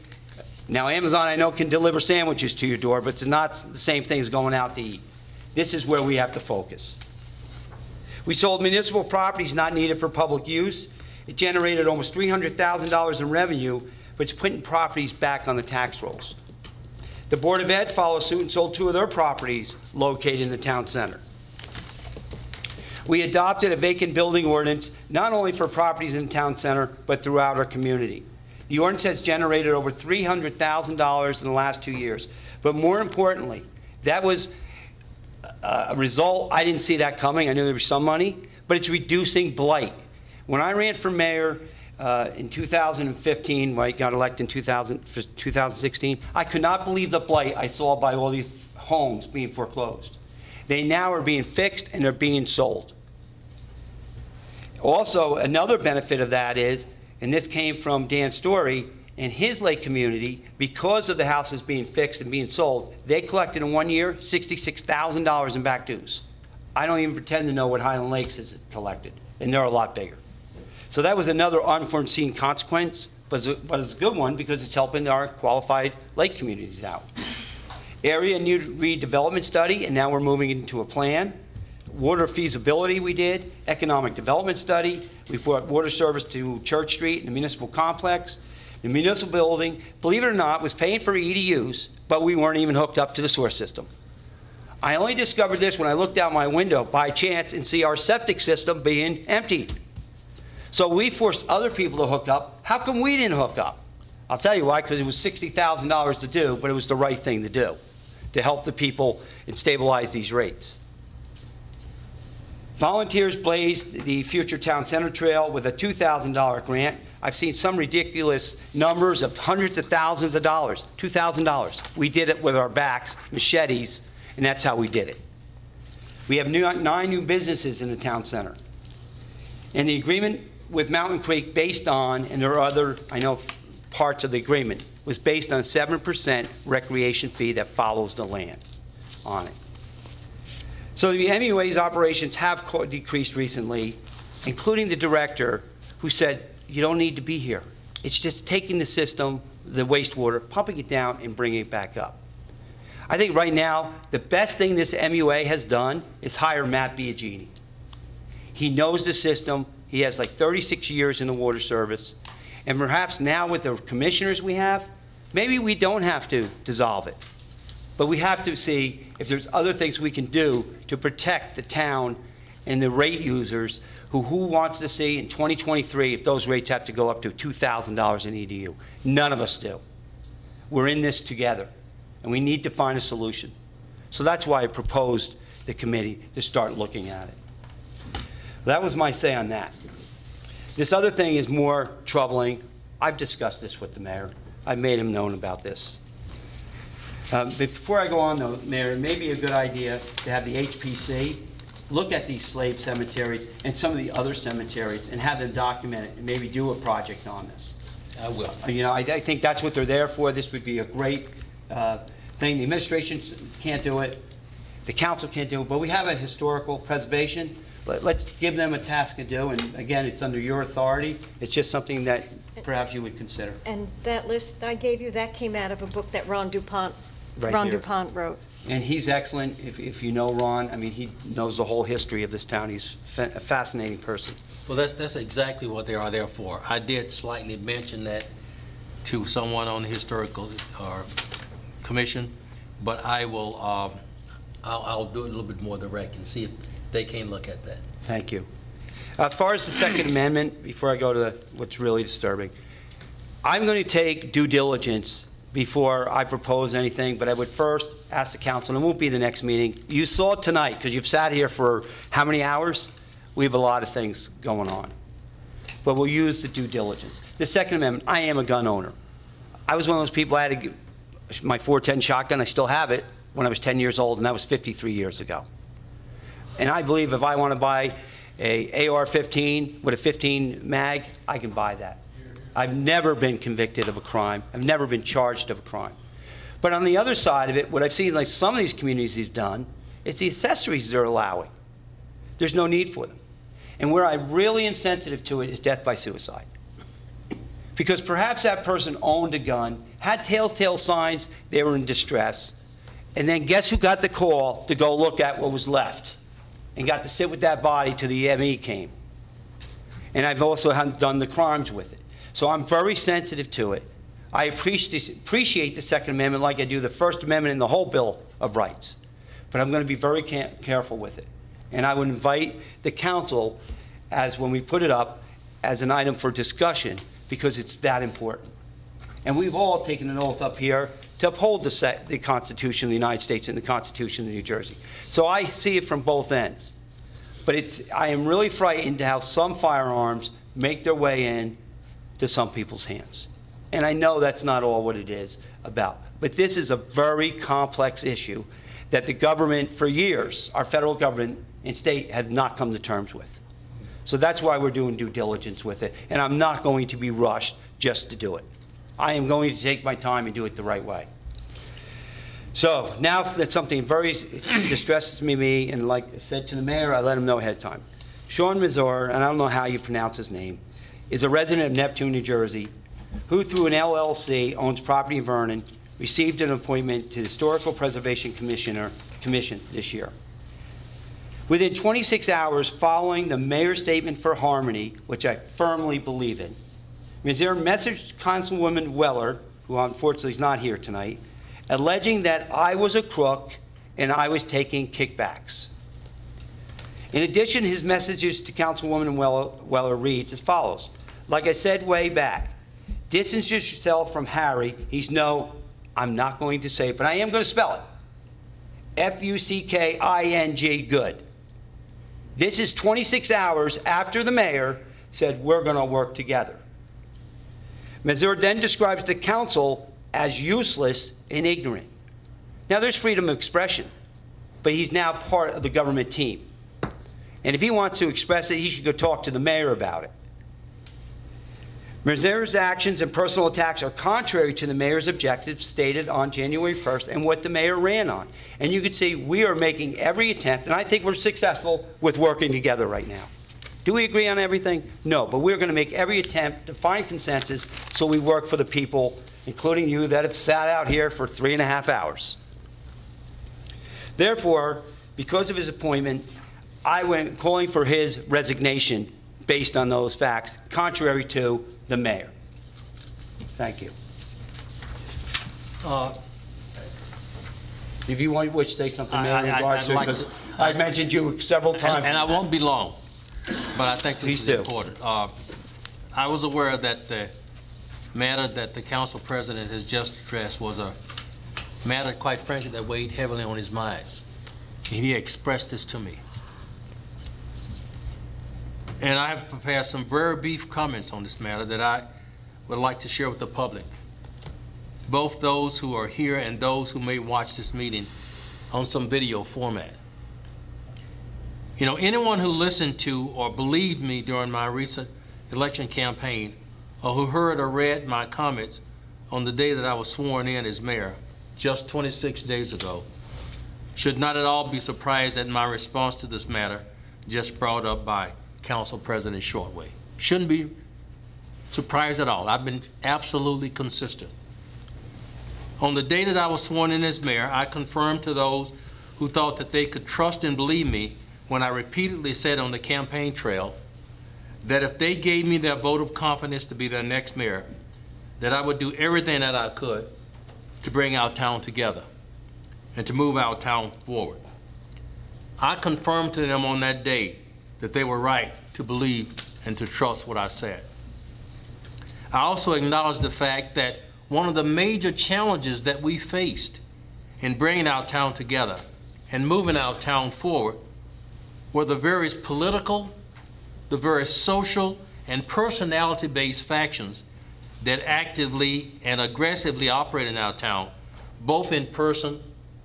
Now, Amazon, I know, can deliver sandwiches to your door, but it's not the same thing as going out to eat. This is where we have to focus. We sold municipal properties not needed for public use. It generated almost $300,000 in revenue, but it's putting properties back on the tax rolls. The Board of Ed followed suit and sold 2 of their properties located in the town center. We adopted a vacant building ordinance not only for properties in the town center, but throughout our community. The ordinance has generated over $300,000 in the last 2 years. But more importantly, that was a result. I didn't see that coming. I knew there was some money, but it's reducing blight. When I ran for mayor in 2015, when I got elected in 2016, I could not believe the blight I saw by all these homes being foreclosed. They now are being fixed and they're being sold. Also, another benefit of that is, and this came from Dan Story, in his lake community, because of the houses being fixed and being sold, they collected in 1 year $66,000 in back dues. I don't even pretend to know what Highland Lakes has collected, and they're a lot bigger. So that was another unforeseen consequence, but it's a good one because it's helping our qualified lake communities out. Area need redevelopment study, and now we're moving into a plan. Water feasibility we did, economic development study. We brought water service to Church Street and the municipal complex. The municipal building, believe it or not, was paying for EDUs, but we weren't even hooked up to the sewer system. I only discovered this when I looked out my window by chance and see our septic system being emptied. So we forced other people to hook up. How come we didn't hook up? I'll tell you why, because it was $60,000 to do, but it was the right thing to do, to help the people and stabilize these rates. Volunteers blazed the future town center trail with a $2,000 grant. I've seen some ridiculous numbers of hundreds of thousands of dollars, $2,000. We did it with our backs, machetes, and that's how we did it. We have 9 new businesses in the town center. And the agreement with Mountain Creek based on, and there are other, I know, parts of the agreement, was based on a 7% recreation fee that follows the land on it. So the MUA's operations have decreased recently, including the director who said, you don't need to be here. It's just taking the system, the wastewater, pumping it down and bringing it back up. I think right now, the best thing this MUA has done is hire Matt Biagini. He knows the system. He has like 36 years in the water service. And perhaps now with the commissioners we have, maybe we don't have to dissolve it. But we have to see if there's other things we can do to protect the town and the rate users who wants to see in 2023 if those rates have to go up to $2,000 in EDU. None of us do. We're in this together, and we need to find a solution. So that's why I proposed the committee to start looking at it. That was my say on that. This other thing is more troubling. I've discussed this with the mayor. I've made him known about this. Before I go on, though, Mayor, it may be a good idea to have the HPC look at these slave cemeteries and some of the other cemeteries and have them document it and maybe do a project on this. I will. You know, I think that's what they're there for. This would be a great thing. The administration can't do it. The council can't do it. But we have a historical preservation. Let's give them a task to do. And again, it's under your authority. It's just something that perhaps you would consider. And that list I gave you, that came out of a book that Ron DuPont wrote. And he's excellent. If you know Ron, I mean, he knows the whole history of this town. He's a fascinating person. Well, that's exactly what they are there for. I did slightly mention that to someone on the historical commission, but I will, I'll do it a little bit more direct and see if they can look at that. Thank you. As far as the Second Amendment, before I go to what's really disturbing, I'm going to take due diligence before I propose anything, but I would first ask the council, and it won't be the next meeting. You saw it tonight, because you've sat here for how many hours? We have a lot of things going on. But we'll use the due diligence. The Second Amendment, I am a gun owner. I was one of those people, I had to get my .410 shotgun, I still have it, when I was 10 years old, and that was 53 years ago. And I believe if I want to buy a AR-15 with a 15 mag, I can buy that. I've never been convicted of a crime. I've never been charged of a crime. But on the other side of it, what I've seen like some of these communities have done, it's the accessories they're allowing. There's no need for them. And where I really am sensitive to it is death by suicide. Because perhaps that person owned a gun, had telltale signs they were in distress, and then guess who got the call to go look at what was left and got to sit with that body till the ME came. And I've also done the crimes with it. So I'm very sensitive to it. I appreciate the Second Amendment like I do the First Amendment and the whole Bill of Rights. But I'm going to be very careful with it. And I would invite the council, as when we put it up, as an item for discussion, because it's that important. And we've all taken an oath up here to uphold the Constitution of the United States and the Constitution of New Jersey. So I see it from both ends. But I am really frightened how some firearms make their way in to some people's hands. And I know that's not all what it is about. But this is a very complex issue that the government, for years, our federal government and state, have not come to terms with. So that's why we're doing due diligence with it. And I'm not going to be rushed just to do it. I am going to take my time and do it the right way. So now that something very distresses me, and like I said to the mayor, I let him know ahead of time. Sean Mazur, and I don't know how you pronounce his name, is a resident of Neptune, New Jersey, who through an LLC owns property in Vernon, received an appointment to the Historical Preservation Commission this year. Within 26 hours following the mayor's statement for harmony, which I firmly believe in, Mazur messaged Councilwoman Weller, who unfortunately is not here tonight, alleging that I was a crook and I was taking kickbacks. In addition, his messages to Councilwoman Weller reads as follows. Like I said way back, distance yourself from Harry. He's no, I'm not going to say it, but I am going to spell it. F-U-C-K-I-N-G, good. This is 26 hours after the mayor said we're going to work together. Mazur then describes the council as useless and ignorant. Now, there's freedom of expression, but he's now part of the government team. And if he wants to express it, he should go talk to the mayor about it. Mazur's actions and personal attacks are contrary to the mayor's objectives stated on January 1st and what the mayor ran on. And you can see we are making every attempt, and I think we're successful with working together right now. Do we agree on everything? No, but we're going to make every attempt to find consensus so we work for the people, including you that have sat out here for 3.5 hours. Therefore, because of his appointment, I went calling for his resignation based on those facts, contrary to the mayor. Thank you. If you wish to say something, Mayor, in regards to, because I mentioned you several times. And I won't be long, but I think this is important. I was aware that the matter that the council president has just addressed was a matter, quite frankly, that weighed heavily on his mind. And he expressed this to me. And I have prepared some very brief comments on this matter that I would like to share with the public, both those who are here and those who may watch this meeting on some video format. You know, anyone who listened to or believed me during my recent election campaign, or who heard or read my comments on the day that I was sworn in as mayor, just 26 days ago, should not at all be surprised at my response to this matter just brought up by Council President Shortway. Shouldn't be surprised at all. I've been absolutely consistent. On the day that I was sworn in as mayor, I confirmed to those who thought that they could trust and believe me when I repeatedly said on the campaign trail that if they gave me their vote of confidence to be their next mayor, that I would do everything that I could to bring our town together and to move our town forward. I confirmed to them on that day that they were right to believe and to trust what I said. I also acknowledge the fact that one of the major challenges that we faced in bringing our town together and moving our town forward were the various political, the various social, and personality-based factions that actively and aggressively operate in our town, both in person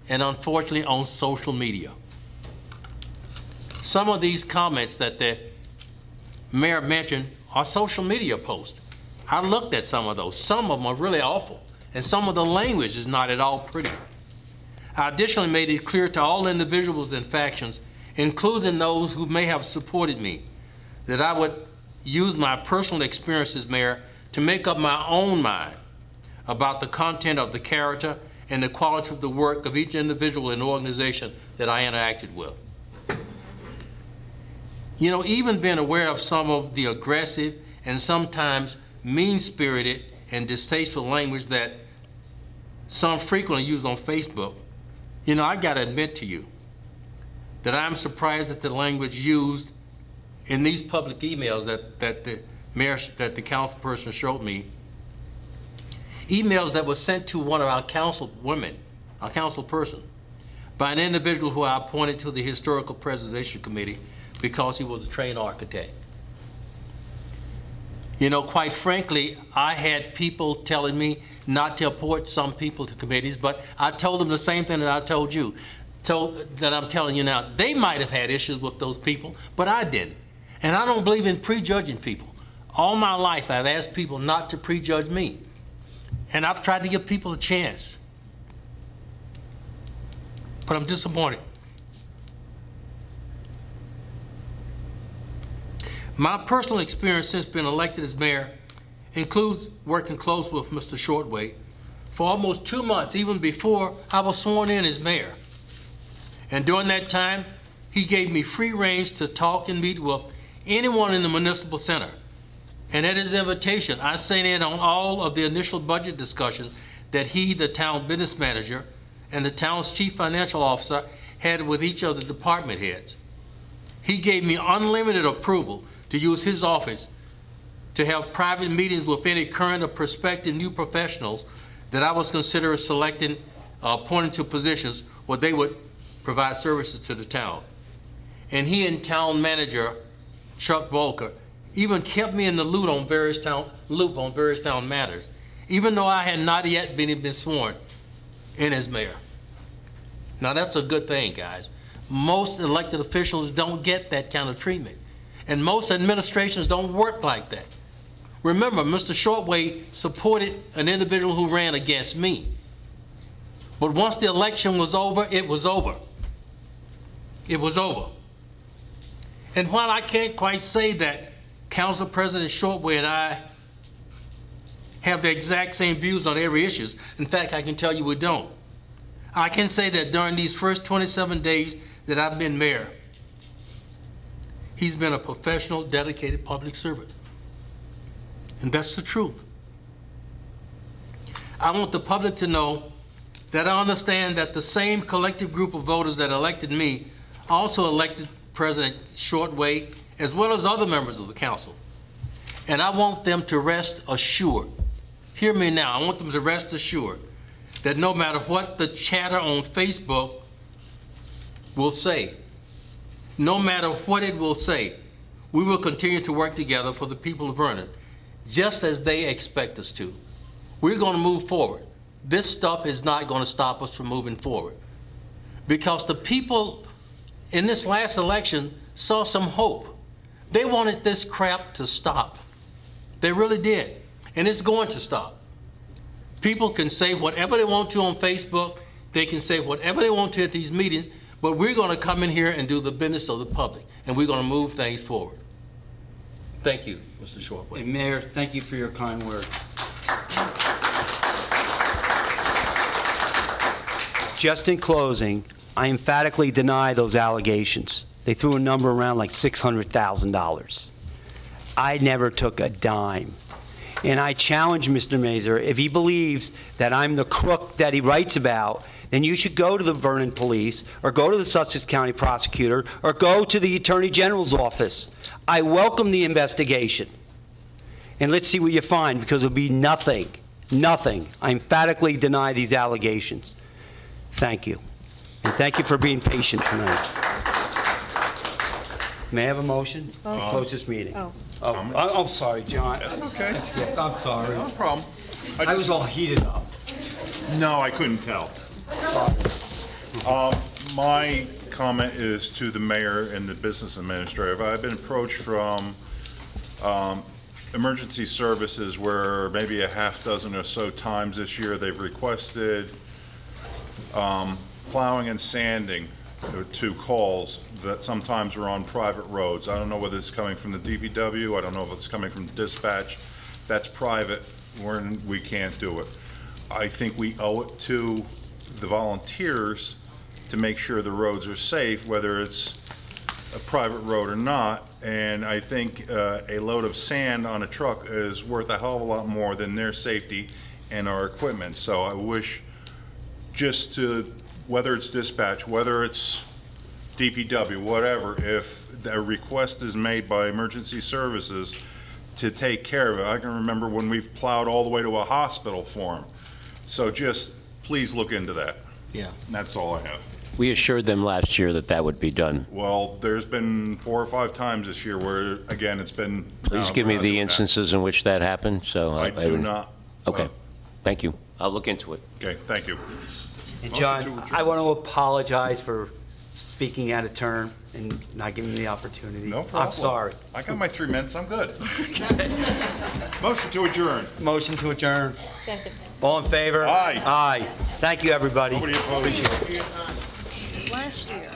and unfortunately on social media. Some of these comments that the mayor mentioned are social media posts. I looked at some of those. Some of them are really awful, and some of the language is not at all pretty. I additionally made it clear to all individuals and factions, including those who may have supported me, that I would use my personal experience as mayor to make up my own mind about the content of the character and the quality of the work of each individual and organization that I interacted with. You know, even being aware of some of the aggressive and sometimes mean-spirited and distasteful language that some frequently use on Facebook, you know, I got to admit to you that I'm surprised at the language used in these public emails that the councilperson showed me. Emails that were sent to one of our council women, our council person, by an individual who I appointed to the Historical Preservation Committee because he was a trained architect. You know, quite frankly, I had people telling me not to appoint some people to committees, but I told them the same thing that I told you, that I'm telling you now. They might have had issues with those people, but I didn't. And I don't believe in prejudging people. All my life, I've asked people not to prejudge me. And I've tried to give people a chance. But I'm disappointed. My personal experience since being elected as mayor includes working close with Mr. Shortway for almost 2 months, even before I was sworn in as mayor. And during that time, he gave me free range to talk and meet with anyone in the municipal center. And at his invitation, I sat in on all of the initial budget discussions that he, the town business manager, and the town's chief financial officer had with each of the department heads. He gave me unlimited approval to use his office to have private meetings with any current or prospective new professionals that I was considering selecting, appointing to positions where they would provide services to the town. And he and town manager Chuck Volker even kept me in the loop on various town matters, even though I had not yet been sworn in as mayor. Now that's a good thing, guys. Most elected officials don't get that kind of treatment, and most administrations don't work like that. Remember, Mr. Shortway supported an individual who ran against me. But once the election was over, it was over. It was over. And while I can't quite say that Council President Shortway and I have the exact same views on every issue, in fact, I can tell you we don't. I can say that during these first 27 days that I've been mayor, he's been a professional, dedicated public servant. And that's the truth. I want the public to know that I understand that the same collective group of voters that elected me also elected President Shortway, as well as other members of the council. And I want them to rest assured, hear me now, I want them to rest assured that no matter what the chatter on Facebook will say, no matter what it will say, we will continue to work together for the people of Vernon, just as they expect us to. We're going to move forward. This stuff is not going to stop us from moving forward, because the people in this last election saw some hope. They wanted this crap to stop. They really did. And it's going to stop. People can say whatever they want to on Facebook. They can say whatever they want to at these meetings, but we're going to come in here and do the business of the public, and we're going to move things forward. Thank you, Mr. Shortway. Mayor, thank you for your kind words. Just in closing, I emphatically deny those allegations. They threw a number around like $600,000. I never took a dime. And I challenge Mr. Mazur, if he believes that I'm the crook that he writes about, then you should go to the Vernon Police, or go to the Sussex County Prosecutor, or go to the Attorney General's office. I welcome the investigation. And let's see what you find, because it'll be nothing, nothing. I emphatically deny these allegations. Thank you. And thank you for being patient tonight. May I have a motion to close this meeting? I'm sorry, John. That's okay. I'm sorry. No problem. I was all heated up. No, I couldn't tell. My comment is to the mayor and the business administrator. I've been approached from emergency services where maybe a half dozen or so times this year they've requested plowing and sanding to calls that sometimes are on private roads. I don't know whether it's coming from the DPW. I don't know if it's coming from dispatch. That's private. We can't do it. I think we owe it to the volunteers to make sure the roads are safe, whether it's a private road or not. And I think a load of sand on a truck is worth a hell of a lot more than their safety and our equipment. So I wish just to, whether it's dispatch, whether it's DPW, whatever, if a request is made by emergency services to take care of it. I can remember when we've plowed all the way to a hospital for them. So just please look into that. Yeah. And that's all I have. We assured them last year that that would be done. Well, there's been 4 or 5 times this year where, again, it's been. Please give me the instances in which that happened, so. I do not. Okay, thank you. I'll look into it. Okay, thank you. And John, I want to apologize for speaking out of turn and not giving me the opportunity. No problem. I'm sorry. I got my 3 minutes, I'm good. Motion to adjourn. Motion to adjourn. Second. All in favor? Aye. Aye. Thank you, everybody. Nobody opposed. Appreciate it. Last year,